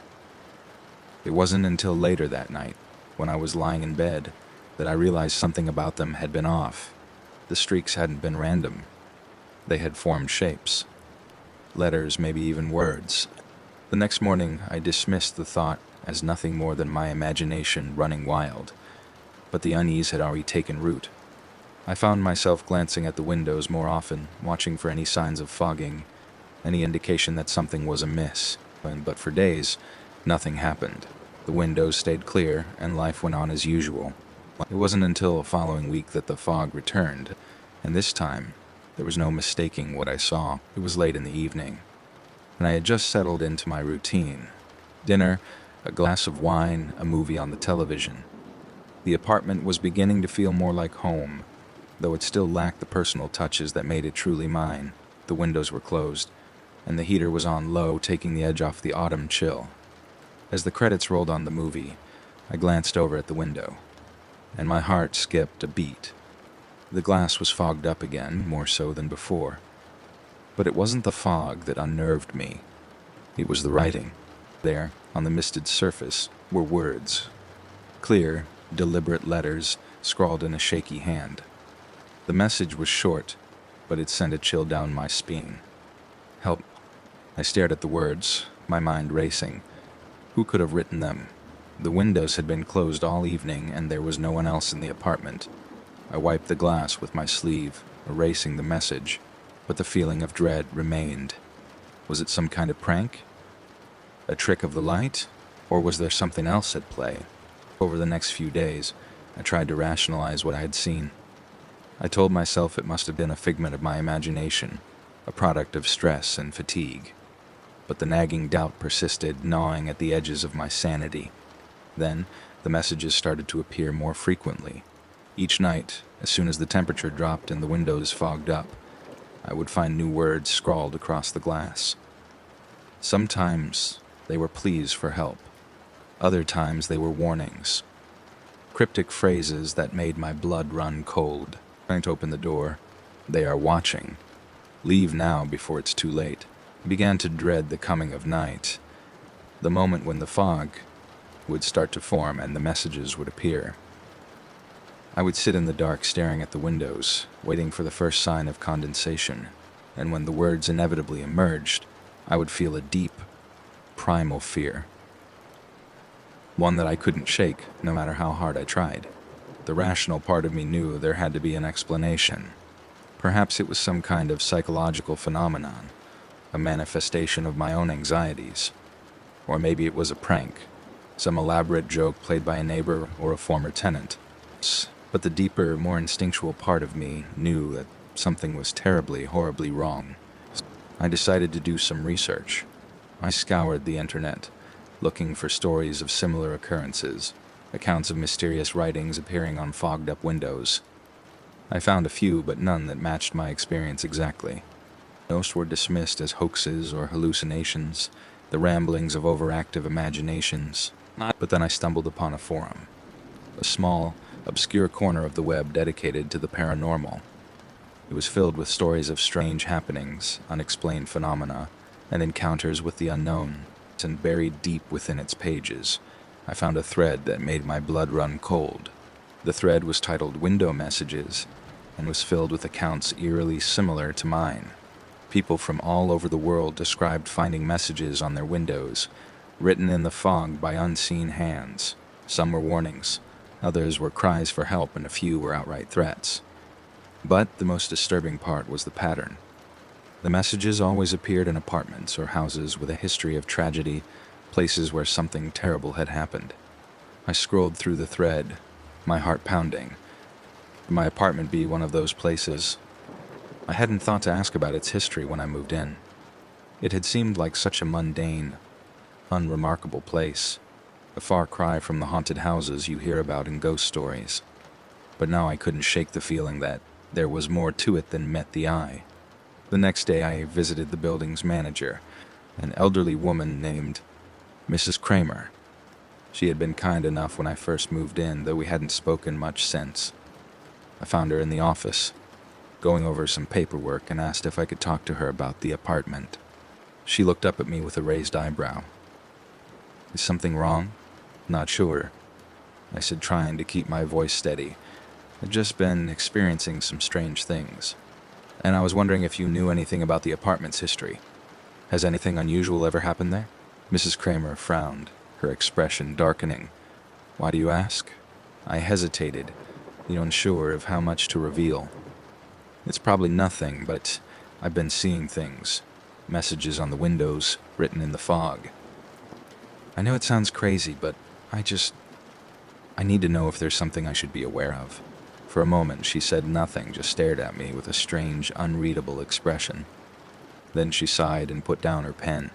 It wasn't until later that night, when I was lying in bed, that I realized something about them had been off. The streaks hadn't been random. They had formed shapes. Letters, maybe even words. The next morning, I dismissed the thought as nothing more than my imagination running wild, but the unease had already taken root. I found myself glancing at the windows more often, watching for any signs of fogging, any indication that something was amiss. But for days, nothing happened. The windows stayed clear, and life went on as usual. It wasn't until the following week that the fog returned, and this time, there was no mistaking what I saw. It was late in the evening, and I had just settled into my routine. Dinner, a glass of wine, a movie on the television. The apartment was beginning to feel more like home, though it still lacked the personal touches that made it truly mine. The windows were closed, and the heater was on low, taking the edge off the autumn chill. As the credits rolled on the movie, I glanced over at the window, and my heart skipped a beat. The glass was fogged up again, more so than before. But it wasn't the fog that unnerved me. It was the writing. There, on the misted surface, were words. Clear, deliberate letters scrawled in a shaky hand. The message was short, but it sent a chill down my spine. "Help." I stared at the words, my mind racing. Who could have written them? The windows had been closed all evening, and there was no one else in the apartment. I wiped the glass with my sleeve, erasing the message, but the feeling of dread remained. Was it some kind of prank? A trick of the light? Or was there something else at play? Over the next few days, I tried to rationalize what I had seen. I told myself it must have been a figment of my imagination, a product of stress and fatigue. But the nagging doubt persisted, gnawing at the edges of my sanity. Then, the messages started to appear more frequently. Each night, as soon as the temperature dropped and the windows fogged up, I would find new words scrawled across the glass. Sometimes they were pleas for help. Other times they were warnings. Cryptic phrases that made my blood run cold. Trying to open the door. They are watching. Leave now before it's too late. I began to dread the coming of night, the moment when the fog would start to form and the messages would appear. I would sit in the dark staring at the windows, waiting for the first sign of condensation, and when the words inevitably emerged, I would feel a deep, primal fear. One that I couldn't shake, no matter how hard I tried. The rational part of me knew there had to be an explanation. Perhaps it was some kind of psychological phenomenon, a manifestation of my own anxieties. Or maybe it was a prank, some elaborate joke played by a neighbor or a former tenant. But the deeper, more instinctual part of me knew that something was terribly, horribly wrong. I decided to do some research. I scoured the internet, looking for stories of similar occurrences, accounts of mysterious writings appearing on fogged-up windows. I found a few, but none that matched my experience exactly. Most were dismissed as hoaxes or hallucinations, the ramblings of overactive imaginations. But then I stumbled upon a forum, a small, obscure corner of the web dedicated to the paranormal. It was filled with stories of strange happenings, unexplained phenomena, and encounters with the unknown. And buried deep within its pages, I found a thread that made my blood run cold. The thread was titled Window Messages and was filled with accounts eerily similar to mine. People from all over the world described finding messages on their windows, written in the fog by unseen hands. Some were warnings, others were cries for help, and a few were outright threats. But the most disturbing part was the pattern. The messages always appeared in apartments or houses with a history of tragedy, places where something terrible had happened. I scrolled through the thread, my heart pounding. Would my apartment be one of those places? I hadn't thought to ask about its history when I moved in. It had seemed like such a mundane, unremarkable place, a far cry from the haunted houses you hear about in ghost stories. But now I couldn't shake the feeling that there was more to it than met the eye. The next day I visited the building's manager, an elderly woman named Mrs. Kramer. She had been kind enough when I first moved in, though we hadn't spoken much since. I found her in the office, going over some paperwork, and asked if I could talk to her about the apartment. She looked up at me with a raised eyebrow. "Is something wrong?" "Not sure," I said, trying to keep my voice steady. I'd just been experiencing some strange things, and I was wondering if you knew anything about the apartment's history. Has anything unusual ever happened there? Mrs. Kramer frowned, her expression darkening. "Why do you ask?" I hesitated, unsure of how much to reveal. "It's probably nothing, but I've been seeing things. Messages on the windows, written in the fog. I know it sounds crazy, but I need to know if there's something I should be aware of." For a moment, she said nothing, just stared at me with a strange, unreadable expression. Then she sighed and put down her pen.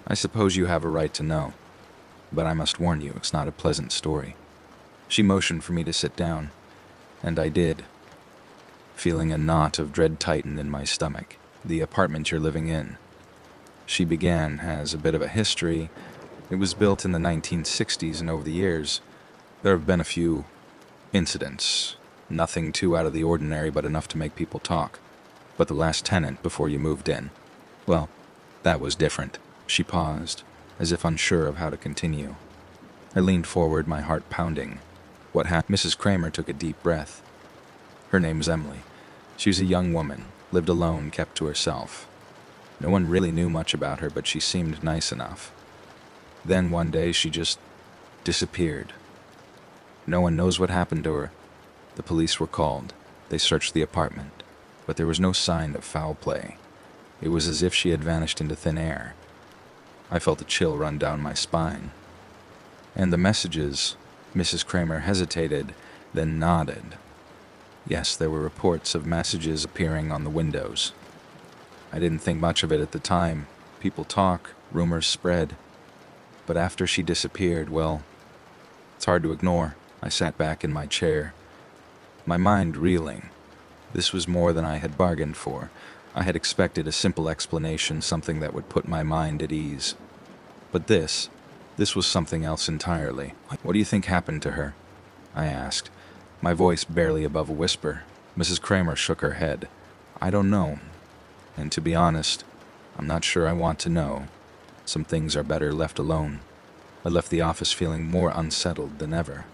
"I suppose you have a right to know, but I must warn you, it's not a pleasant story." She motioned for me to sit down, and I did, feeling a knot of dread tighten in my stomach. "The apartment you're living in," she began, "has a bit of a history. It was built in the 1960s, and over the years, there have been a few incidents. Nothing too out of the ordinary, but enough to make people talk. But the last tenant before you moved in, well, that was different." She paused, as if unsure of how to continue. I leaned forward, my heart pounding. "What happened?" Mrs. Kramer took a deep breath. "Her name's Emily. She was a young woman, lived alone, kept to herself. No one really knew much about her, but she seemed nice enough. Then one day she just disappeared. No one knows what happened to her. The police were called. They searched the apartment, but there was no sign of foul play. It was as if she had vanished into thin air. I felt a chill run down my spine. And the messages," Mrs. Kramer hesitated, then nodded. Yes, there were reports of messages appearing on the windows. I didn't think much of it at the time. People talk, rumors spread. But after she disappeared, well, it's hard to ignore. I sat back in my chair, my mind reeling. This was more than I had bargained for. I had expected a simple explanation, something that would put my mind at ease. But this was something else entirely. What do you think happened to her? I asked, my voice barely above a whisper. Mrs. Kramer shook her head. I don't know. And to be honest, I'm not sure I want to know. Some things are better left alone. I left the office feeling more unsettled than ever.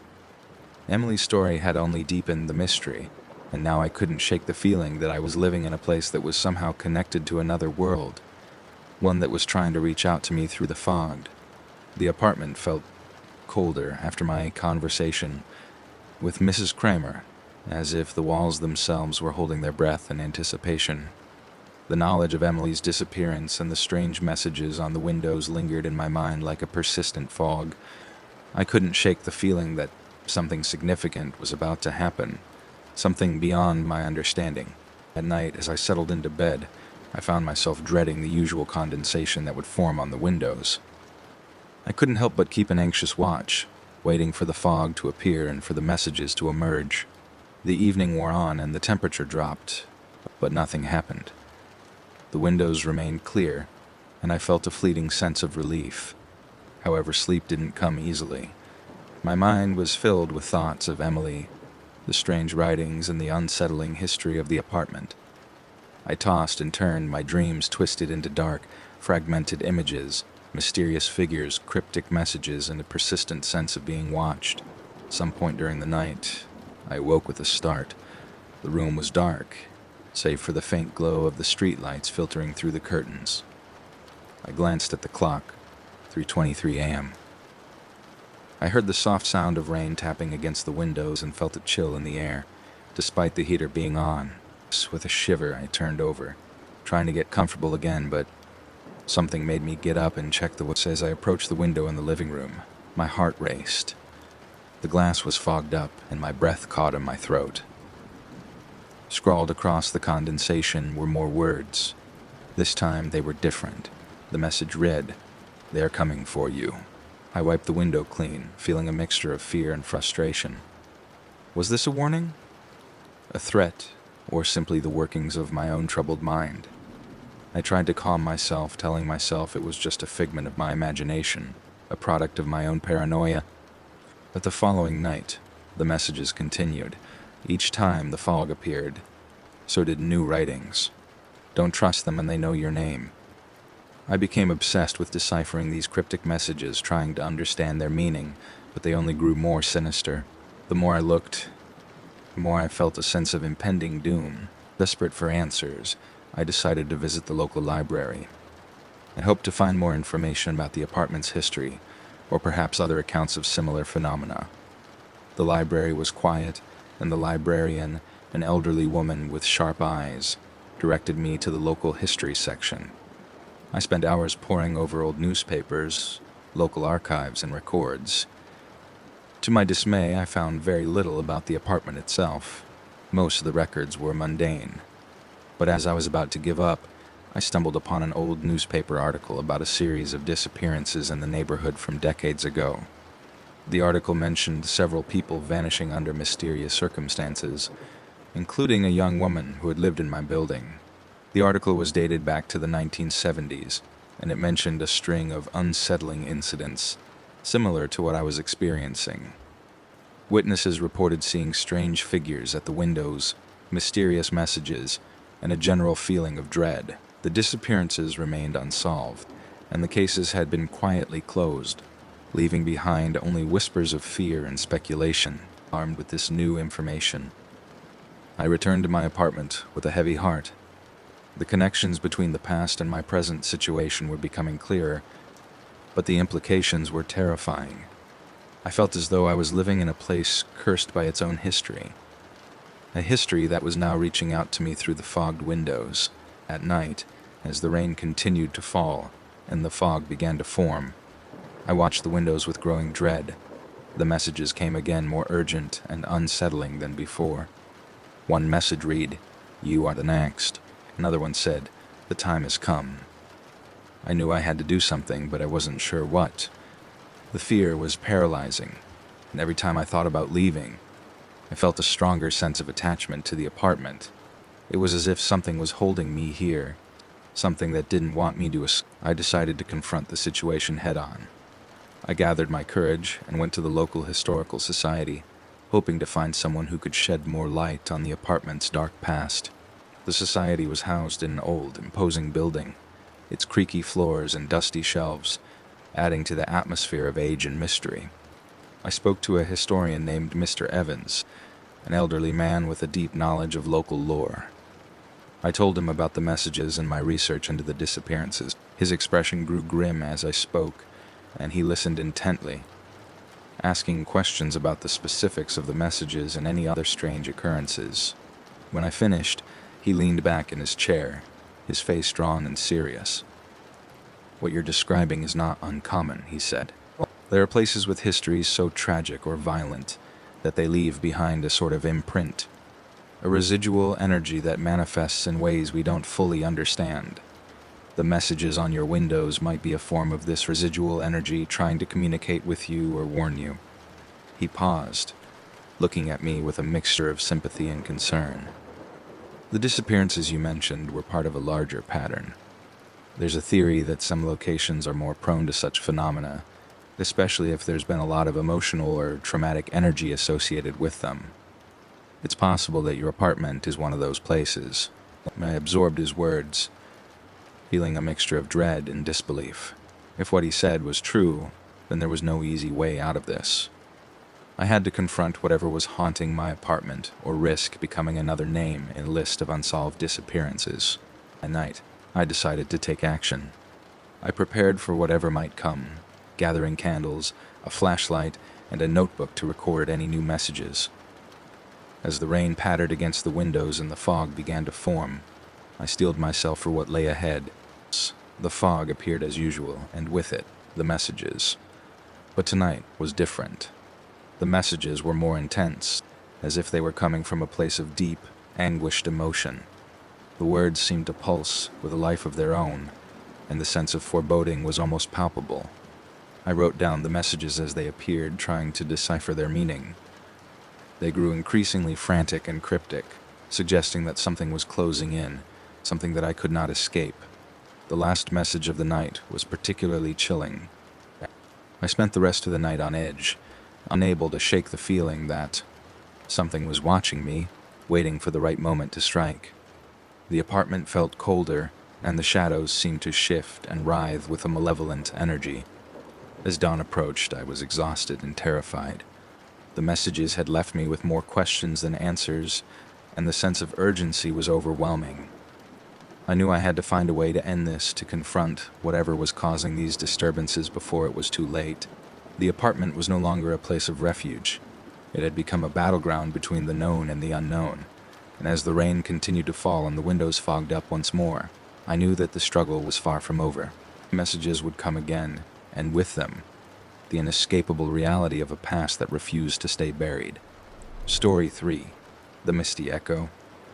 Emily's story had only deepened the mystery, and now I couldn't shake the feeling that I was living in a place that was somehow connected to another world, one that was trying to reach out to me through the fog. The apartment felt colder after my conversation with Mrs. Kramer, as if the walls themselves were holding their breath in anticipation. The knowledge of Emily's disappearance and the strange messages on the windows lingered in my mind like a persistent fog. I couldn't shake the feeling that something significant was about to happen, something beyond my understanding. At night, as I settled into bed, I found myself dreading the usual condensation that would form on the windows. I couldn't help but keep an anxious watch, waiting for the fog to appear and for the messages to emerge. The evening wore on and the temperature dropped, but nothing happened. The windows remained clear, and I felt a fleeting sense of relief. However, sleep didn't come easily. My mind was filled with thoughts of Emily, the strange writings, and the unsettling history of the apartment. I tossed and turned, my dreams twisted into dark, fragmented images, mysterious figures, cryptic messages, and a persistent sense of being watched. At some point during the night, I awoke with a start. The room was dark, save for the faint glow of the streetlights filtering through the curtains. I glanced at the clock, 3:23 a.m. I heard the soft sound of rain tapping against the windows and felt a chill in the air, despite the heater being on. With a shiver, I turned over, trying to get comfortable again, but something made me get up and check the woods. As I approached the window in the living room, my heart raced. The glass was fogged up, and my breath caught in my throat. Scrawled across the condensation were more words. This time they were different. The message read, "They're coming for you." I wiped the window clean, feeling a mixture of fear and frustration. Was this a warning? A threat? Or simply the workings of my own troubled mind? I tried to calm myself, telling myself it was just a figment of my imagination, a product of my own paranoia. But the following night, the messages continued. Each time the fog appeared, so did new writings. Don't trust them and they know your name. I became obsessed with deciphering these cryptic messages, trying to understand their meaning, but they only grew more sinister. The more I looked, the more I felt a sense of impending doom. Desperate for answers, I decided to visit the local library. I hoped to find more information about the apartment's history, or perhaps other accounts of similar phenomena. The library was quiet, and the librarian, an elderly woman with sharp eyes, directed me to the local history section. I spent hours poring over old newspapers, local archives, and records. To my dismay, I found very little about the apartment itself. Most of the records were mundane. But as I was about to give up, I stumbled upon an old newspaper article about a series of disappearances in the neighborhood from decades ago. The article mentioned several people vanishing under mysterious circumstances, including a young woman who had lived in my building. The article was dated back to the 1970s, and it mentioned a string of unsettling incidents, similar to what I was experiencing. Witnesses reported seeing strange figures at the windows, mysterious messages, and a general feeling of dread. The disappearances remained unsolved, and the cases had been quietly closed, leaving behind only whispers of fear and speculation. Armed with this new information, I returned to my apartment with a heavy heart. The connections between the past and my present situation were becoming clearer, but the implications were terrifying. I felt as though I was living in a place cursed by its own history, a history that was now reaching out to me through the fogged windows. At night, as the rain continued to fall and the fog began to form, I watched the windows with growing dread. The messages came again, more urgent and unsettling than before. One message read, "You are the next." Another one said, "The time has come." I knew I had to do something, but I wasn't sure what. The fear was paralyzing, and every time I thought about leaving, I felt a stronger sense of attachment to the apartment. It was as if something was holding me here, something that didn't want me to escape. I decided to confront the situation head-on. I gathered my courage and went to the local historical society, hoping to find someone who could shed more light on the apartment's dark past. The society was housed in an old, imposing building, its creaky floors and dusty shelves adding to the atmosphere of age and mystery. I spoke to a historian named Mr. Evans, an elderly man with a deep knowledge of local lore. I told him about the messages and my research into the disappearances. His expression grew grim as I spoke, and he listened intently, asking questions about the specifics of the messages and any other strange occurrences. When I finished, he leaned back in his chair, his face drawn and serious. "What you're describing is not uncommon," he said. "There are places with histories so tragic or violent that they leave behind a sort of imprint, a residual energy that manifests in ways we don't fully understand. The messages on your windows might be a form of this residual energy trying to communicate with you or warn you." He paused, looking at me with a mixture of sympathy and concern. "The disappearances you mentioned were part of a larger pattern. There's a theory that some locations are more prone to such phenomena, especially if there's been a lot of emotional or traumatic energy associated with them. It's possible that your apartment is one of those places." I absorbed his words, feeling a mixture of dread and disbelief. If what he said was true, then there was no easy way out of this. I had to confront whatever was haunting my apartment or risk becoming another name in a list of unsolved disappearances. At night, I decided to take action. I prepared for whatever might come, gathering candles, a flashlight, and a notebook to record any new messages. As the rain pattered against the windows and the fog began to form, I steeled myself for what lay ahead. The fog appeared as usual, and with it, the messages. But tonight was different. The messages were more intense, as if they were coming from a place of deep, anguished emotion. The words seemed to pulse with a life of their own, and the sense of foreboding was almost palpable. I wrote down the messages as they appeared, trying to decipher their meaning. They grew increasingly frantic and cryptic, suggesting that something was closing in, something that I could not escape. The last message of the night was particularly chilling. I spent the rest of the night on edge, unable to shake the feeling that something was watching me, waiting for the right moment to strike. The apartment felt colder, and the shadows seemed to shift and writhe with a malevolent energy. As dawn approached, I was exhausted and terrified. The messages had left me with more questions than answers, and the sense of urgency was overwhelming. I knew I had to find a way to end this, to confront whatever was causing these disturbances before it was too late. The apartment was no longer a place of refuge. It had become a battleground between the known and the unknown, and as the rain continued to fall and the windows fogged up once more, I knew that the struggle was far from over. Messages would come again, and with them, the inescapable reality of a past that refused to stay buried. Story 3. The Misty Echo.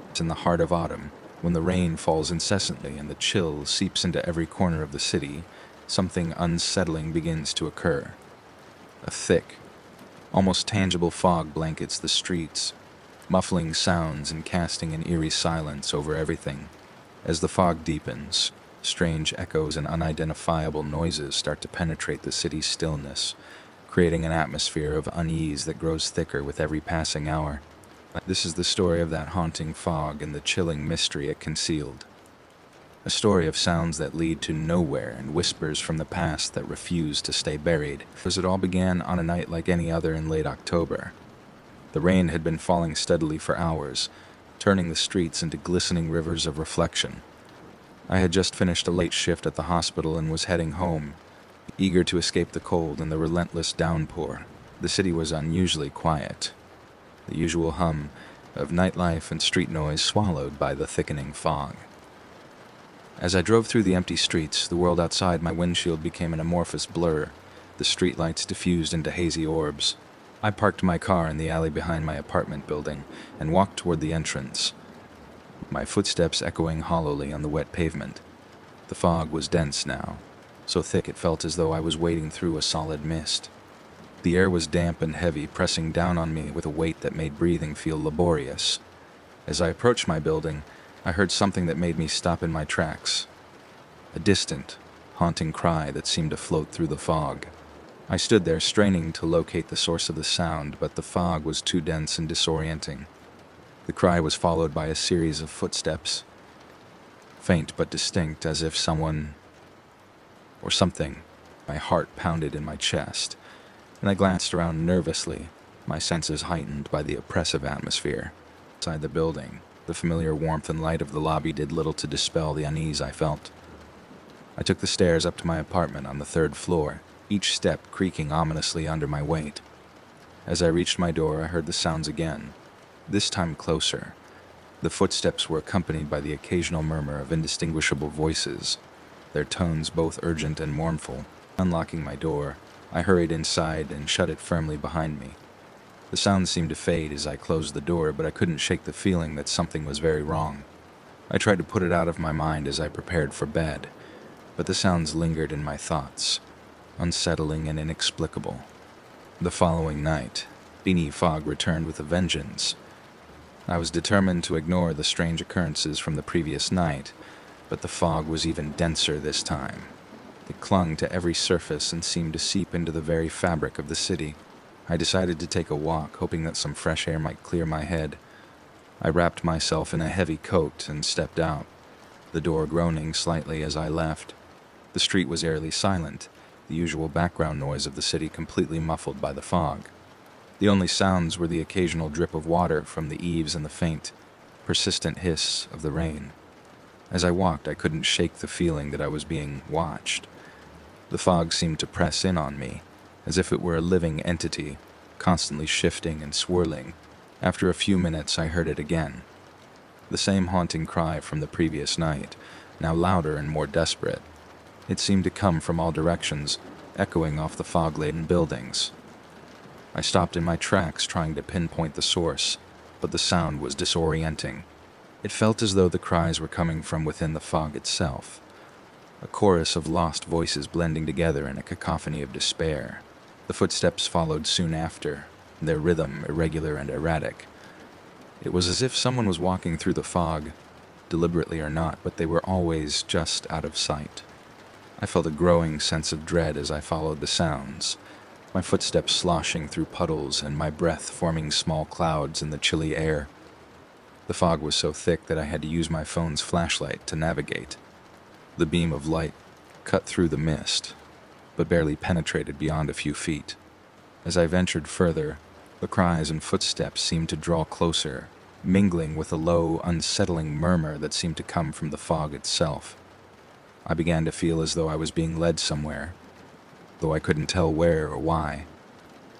It's in the heart of autumn, when the rain falls incessantly and the chill seeps into every corner of the city, something unsettling begins to occur. A thick, almost tangible fog blankets the streets, muffling sounds and casting an eerie silence over everything. As the fog deepens, strange echoes and unidentifiable noises start to penetrate the city's stillness, creating an atmosphere of unease that grows thicker with every passing hour. This is the story of that haunting fog and the chilling mystery it concealed. A story of sounds that lead to nowhere and whispers from the past that refuse to stay buried. As it all began on a night like any other in late October. The rain had been falling steadily for hours, turning the streets into glistening rivers of reflection. I had just finished a late shift at the hospital and was heading home, eager to escape the cold and the relentless downpour. The city was unusually quiet, the usual hum of nightlife and street noise swallowed by the thickening fog. As I drove through the empty streets, the world outside my windshield became an amorphous blur, the streetlights diffused into hazy orbs. I parked my car in the alley behind my apartment building and walked toward the entrance, my footsteps echoing hollowly on the wet pavement. The fog was dense now, so thick it felt as though I was wading through a solid mist. The air was damp and heavy, pressing down on me with a weight that made breathing feel laborious. As I approached my building, I heard something that made me stop in my tracks. A distant, haunting cry that seemed to float through the fog. I stood there straining to locate the source of the sound, but the fog was too dense and disorienting. The cry was followed by a series of footsteps, faint but distinct, as if someone or something. My heart pounded in my chest, and I glanced around nervously, my senses heightened by the oppressive atmosphere. Inside the building, the familiar warmth and light of the lobby did little to dispel the unease I felt. I took the stairs up to my apartment on the 3rd floor, each step creaking ominously under my weight. As I reached my door, I heard the sounds again, this time closer. The footsteps were accompanied by the occasional murmur of indistinguishable voices, their tones both urgent and mournful. Unlocking my door, I hurried inside and shut it firmly behind me. The sounds seemed to fade as I closed the door, but I couldn't shake the feeling that something was very wrong. I tried to put it out of my mind as I prepared for bed, but the sounds lingered in my thoughts, unsettling and inexplicable. The following night, beanie fog returned with a vengeance. I was determined to ignore the strange occurrences from the previous night, but the fog was even denser this time. It clung to every surface and seemed to seep into the very fabric of the city. I decided to take a walk, hoping that some fresh air might clear my head. I wrapped myself in a heavy coat and stepped out, the door groaning slightly as I left. The street was eerily silent, the usual background noise of the city completely muffled by the fog. The only sounds were the occasional drip of water from the eaves and the faint, persistent hiss of the rain. As I walked, I couldn't shake the feeling that I was being watched. The fog seemed to press in on me, as if it were a living entity, constantly shifting and swirling. After a few minutes, I heard it again. The same haunting cry from the previous night, now louder and more desperate. It seemed to come from all directions, echoing off the fog-laden buildings. I stopped in my tracks, trying to pinpoint the source, but the sound was disorienting. It felt as though the cries were coming from within the fog itself, a chorus of lost voices blending together in a cacophony of despair. The footsteps followed soon after, their rhythm irregular and erratic. It was as if someone was walking through the fog, deliberately or not, but they were always just out of sight. I felt a growing sense of dread as I followed the sounds, my footsteps sloshing through puddles and my breath forming small clouds in the chilly air. The fog was so thick that I had to use my phone's flashlight to navigate. The beam of light cut through the mist, but barely penetrated beyond a few feet. As I ventured further, the cries and footsteps seemed to draw closer, mingling with a low, unsettling murmur that seemed to come from the fog itself. I began to feel as though I was being led somewhere, though I couldn't tell where or why.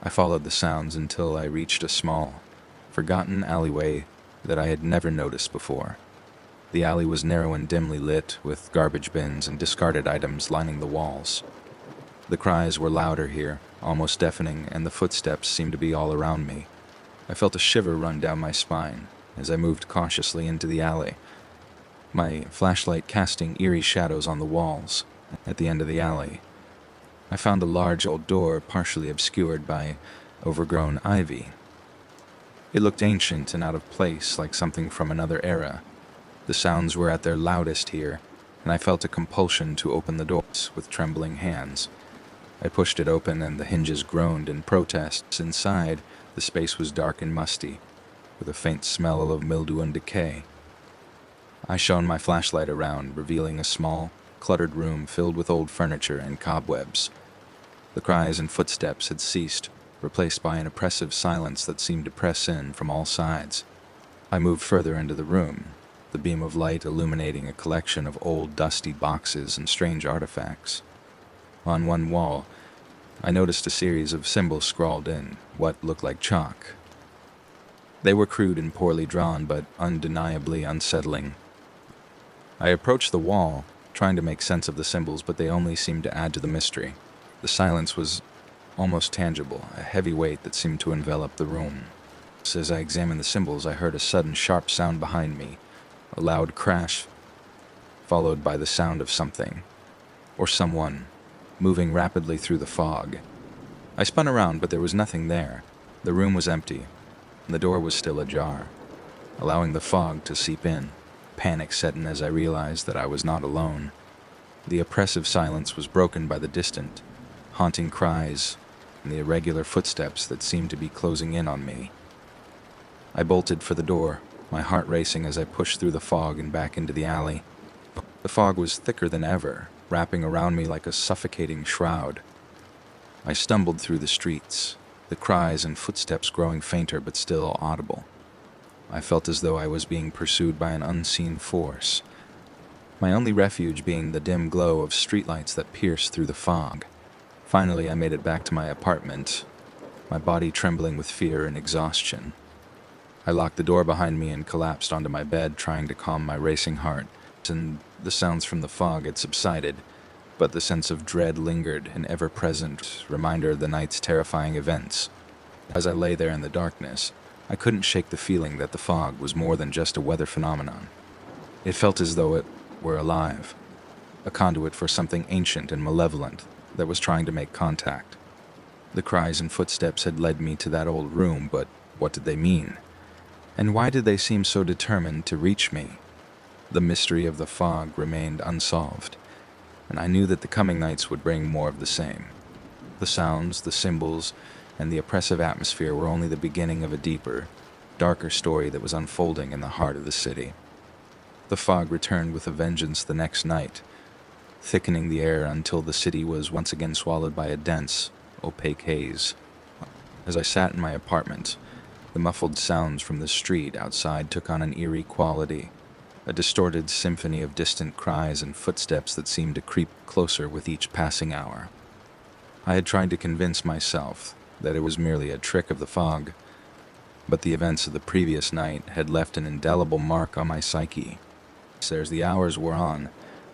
I followed the sounds until I reached a small, forgotten alleyway that I had never noticed before. The alley was narrow and dimly lit, with garbage bins and discarded items lining the walls. The cries were louder here, almost deafening, and the footsteps seemed to be all around me. I felt a shiver run down my spine as I moved cautiously into the alley, my flashlight casting eerie shadows on the walls. At the end of the alley, I found a large old door partially obscured by overgrown ivy. It looked ancient and out of place, like something from another era. The sounds were at their loudest here, and I felt a compulsion to open the doors with trembling hands. I pushed it open, and the hinges groaned in protest. Inside, the space was dark and musty, with a faint smell of mildew and decay. I shone my flashlight around, revealing a small, cluttered room filled with old furniture and cobwebs. The cries and footsteps had ceased, replaced by an oppressive silence that seemed to press in from all sides. I moved further into the room, the beam of light illuminating a collection of old, dusty boxes and strange artifacts. On one wall, I noticed a series of symbols scrawled in what looked like chalk. They were crude and poorly drawn, but undeniably unsettling. I approached the wall, trying to make sense of the symbols, but they only seemed to add to the mystery. The silence was almost tangible, a heavy weight that seemed to envelop the room. As I examined the symbols, I heard a sudden sharp sound behind me, a loud crash, followed by the sound of something, or someone, moving rapidly through the fog. I spun around, but there was nothing there. The room was empty, and the door was still ajar, allowing the fog to seep in. Panic set in as I realized that I was not alone. The oppressive silence was broken by the distant, haunting cries and the irregular footsteps that seemed to be closing in on me. I bolted for the door, my heart racing as I pushed through the fog and back into the alley. The fog was thicker than ever, wrapping around me like a suffocating shroud. I stumbled through the streets, the cries and footsteps growing fainter but still audible. I felt as though I was being pursued by an unseen force, my only refuge being the dim glow of streetlights that pierced through the fog. Finally, I made it back to my apartment, my body trembling with fear and exhaustion. I locked the door behind me and collapsed onto my bed, trying to calm my racing heart. And the sounds from the fog had subsided, but the sense of dread lingered, an ever-present reminder of the night's terrifying events. As I lay there in the darkness, I couldn't shake the feeling that the fog was more than just a weather phenomenon. It felt as though it were alive, a conduit for something ancient and malevolent that was trying to make contact. The cries and footsteps had led me to that old room, but what did they mean? And why did they seem so determined to reach me? The mystery of the fog remained unsolved, and I knew that the coming nights would bring more of the same. The sounds, the symbols, and the oppressive atmosphere were only the beginning of a deeper, darker story that was unfolding in the heart of the city. The fog returned with a vengeance the next night, thickening the air until the city was once again swallowed by a dense, opaque haze. As I sat in my apartment, the muffled sounds from the street outside took on an eerie quality, a distorted symphony of distant cries and footsteps that seemed to creep closer with each passing hour. I had tried to convince myself that it was merely a trick of the fog, but the events of the previous night had left an indelible mark on my psyche. As the hours wore on,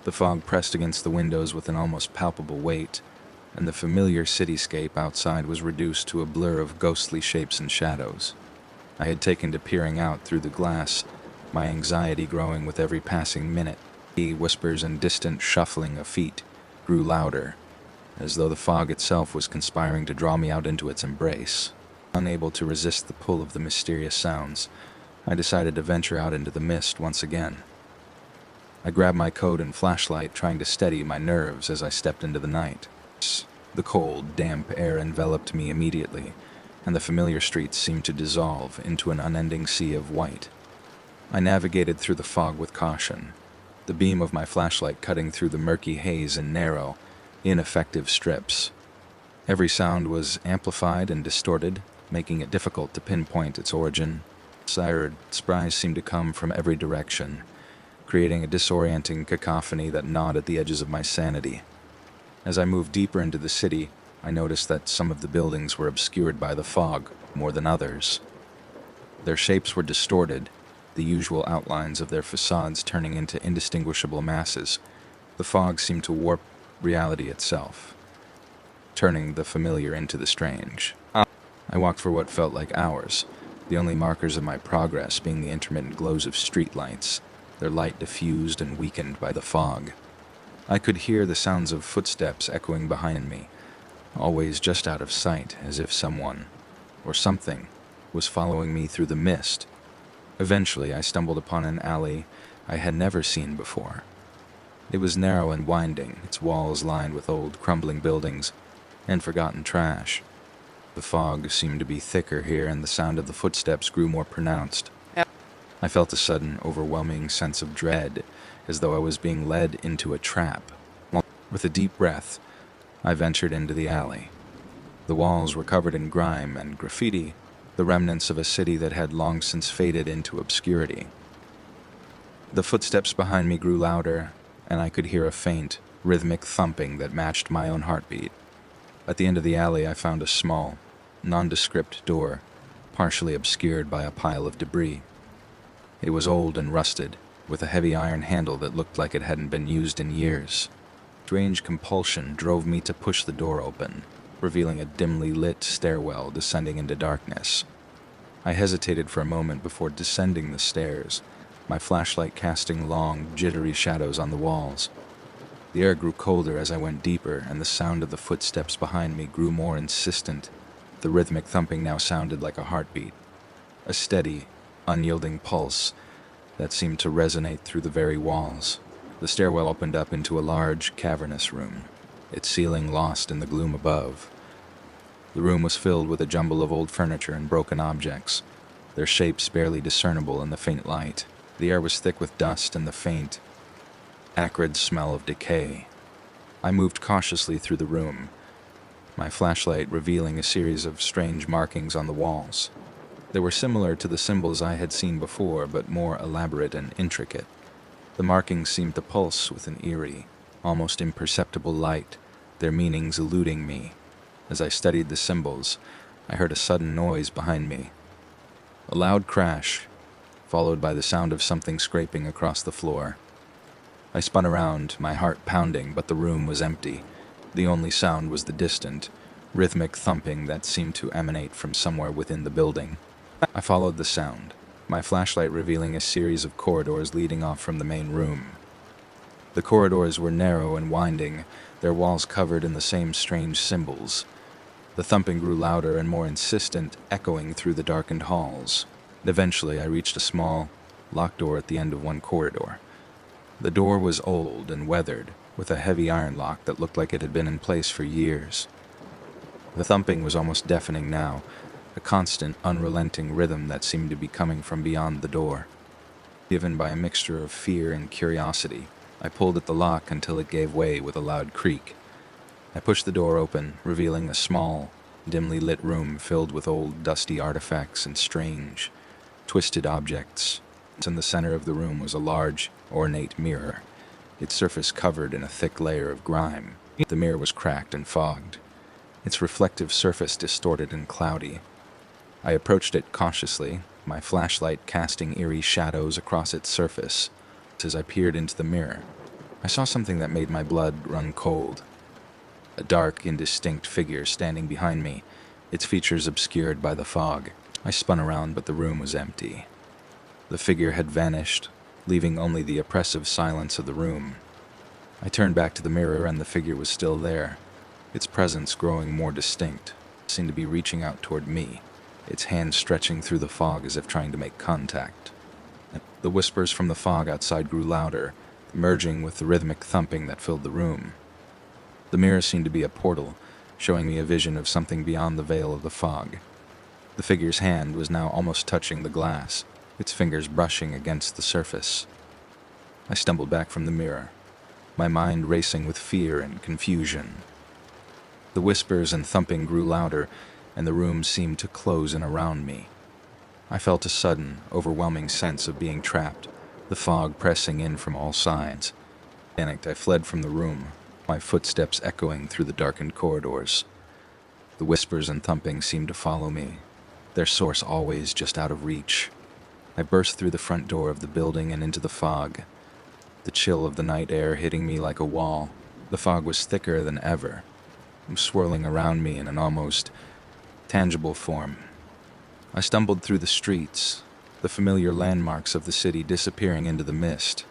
the fog pressed against the windows with an almost palpable weight, and the familiar cityscape outside was reduced to a blur of ghostly shapes and shadows. I had taken to peering out through the glass, my anxiety growing with every passing minute. The whispers and distant shuffling of feet grew louder, as though the fog itself was conspiring to draw me out into its embrace. Unable to resist the pull of the mysterious sounds, I decided to venture out into the mist once again. I grabbed my coat and flashlight, trying to steady my nerves as I stepped into the night. The cold, damp air enveloped me immediately, and the familiar streets seemed to dissolve into an unending sea of white. I navigated through the fog with caution, the beam of my flashlight cutting through the murky haze in narrow, ineffective strips. Every sound was amplified and distorted, making it difficult to pinpoint its origin. Sired cries seemed to come from every direction, creating a disorienting cacophony that gnawed at the edges of my sanity. As I moved deeper into the city, I noticed that some of the buildings were obscured by the fog more than others. Their shapes were distorted, the usual outlines of their facades turning into indistinguishable masses. The fog seemed to warp reality itself, turning the familiar into the strange. I walked for what felt like hours, the only markers of my progress being the intermittent glows of streetlights, their light diffused and weakened by the fog. I could hear the sounds of footsteps echoing behind me, always just out of sight, as if someone, or something, was following me through the mist. Eventually, I stumbled upon an alley I had never seen before. It was narrow and winding, its walls lined with old, crumbling buildings and forgotten trash. The fog seemed to be thicker here, and the sound of the footsteps grew more pronounced. I felt a sudden, overwhelming sense of dread, as though I was being led into a trap. With a deep breath, I ventured into the alley. The walls were covered in grime and graffiti, the remnants of a city that had long since faded into obscurity. The footsteps behind me grew louder, and I could hear a faint, rhythmic thumping that matched my own heartbeat. At the end of the alley, I found a small, nondescript door, partially obscured by a pile of debris. It was old and rusted, with a heavy iron handle that looked like it hadn't been used in years. Strange compulsion drove me to push the door open, revealing a dimly lit stairwell descending into darkness. I hesitated for a moment before descending the stairs, my flashlight casting long, jittery shadows on the walls. The air grew colder as I went deeper, and the sound of the footsteps behind me grew more insistent. The rhythmic thumping now sounded like a heartbeat, a steady, unyielding pulse that seemed to resonate through the very walls. The stairwell opened up into a large, cavernous room, its ceiling lost in the gloom above. The room was filled with a jumble of old furniture and broken objects, their shapes barely discernible in the faint light. The air was thick with dust and the faint, acrid smell of decay. I moved cautiously through the room, my flashlight revealing a series of strange markings on the walls. They were similar to the symbols I had seen before, but more elaborate and intricate. The markings seemed to pulse with an eerie, almost imperceptible light, their meanings eluding me. As I studied the symbols, I heard a sudden noise behind me. A loud crash, followed by the sound of something scraping across the floor. I spun around, my heart pounding, but the room was empty. The only sound was the distant, rhythmic thumping that seemed to emanate from somewhere within the building. I followed the sound, my flashlight revealing a series of corridors leading off from the main room. The corridors were narrow and winding, their walls covered in the same strange symbols. The thumping grew louder and more insistent, echoing through the darkened halls. Eventually, I reached a small, locked door at the end of one corridor. The door was old and weathered, with a heavy iron lock that looked like it had been in place for years. The thumping was almost deafening now, a constant, unrelenting rhythm that seemed to be coming from beyond the door. Given by a mixture of fear and curiosity, I pulled at the lock until it gave way with a loud creak. I pushed the door open, revealing a small, dimly lit room filled with old, dusty artifacts and strange, twisted objects. In the center of the room was a large, ornate mirror, its surface covered in a thick layer of grime. The mirror was cracked and fogged, its reflective surface distorted and cloudy. I approached it cautiously, my flashlight casting eerie shadows across its surface. As I peered into the mirror, I saw something that made my blood run cold. A dark, indistinct figure standing behind me, its features obscured by the fog. I spun around, but the room was empty. The figure had vanished, leaving only the oppressive silence of the room. I turned back to the mirror, and the figure was still there, its presence growing more distinct. It seemed to be reaching out toward me, its hand stretching through the fog as if trying to make contact. The whispers from the fog outside grew louder, merging with the rhythmic thumping that filled the room. The mirror seemed to be a portal, showing me a vision of something beyond the veil of the fog. The figure's hand was now almost touching the glass, its fingers brushing against the surface. I stumbled back from the mirror, my mind racing with fear and confusion. The whispers and thumping grew louder, and the room seemed to close in around me. I felt a sudden, overwhelming sense of being trapped, the fog pressing in from all sides. Panicked, I fled from the room, my footsteps echoing through the darkened corridors. The whispers and thumping seemed to follow me, their source always just out of reach. I burst through the front door of the building and into the fog, the chill of the night air hitting me like a wall. The fog was thicker than ever, swirling around me in an almost tangible form. I stumbled through the streets, the familiar landmarks of the city disappearing into the mist.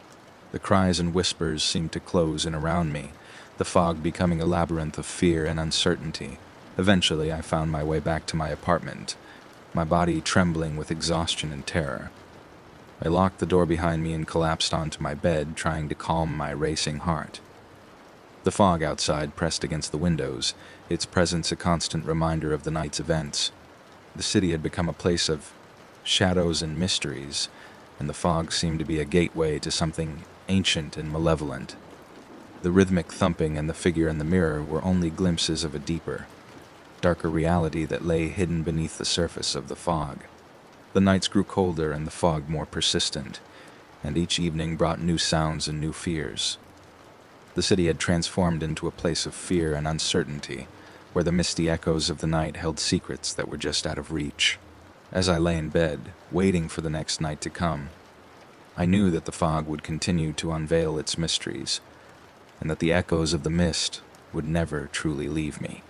The cries and whispers seemed to close in around me, the fog becoming a labyrinth of fear and uncertainty. Eventually, I found my way back to my apartment, my body trembling with exhaustion and terror. I locked the door behind me and collapsed onto my bed, trying to calm my racing heart. The fog outside pressed against the windows, its presence a constant reminder of the night's events. The city had become a place of shadows and mysteries, and the fog seemed to be a gateway to something ancient and malevolent. The rhythmic thumping and the figure in the mirror were only glimpses of a deeper, darker reality that lay hidden beneath the surface of the fog. The nights grew colder and the fog more persistent, and each evening brought new sounds and new fears. The city had transformed into a place of fear and uncertainty, where the misty echoes of the night held secrets that were just out of reach. As I lay in bed, waiting for the next night to come, I knew that the fog would continue to unveil its mysteries, and that the echoes of the mist would never truly leave me.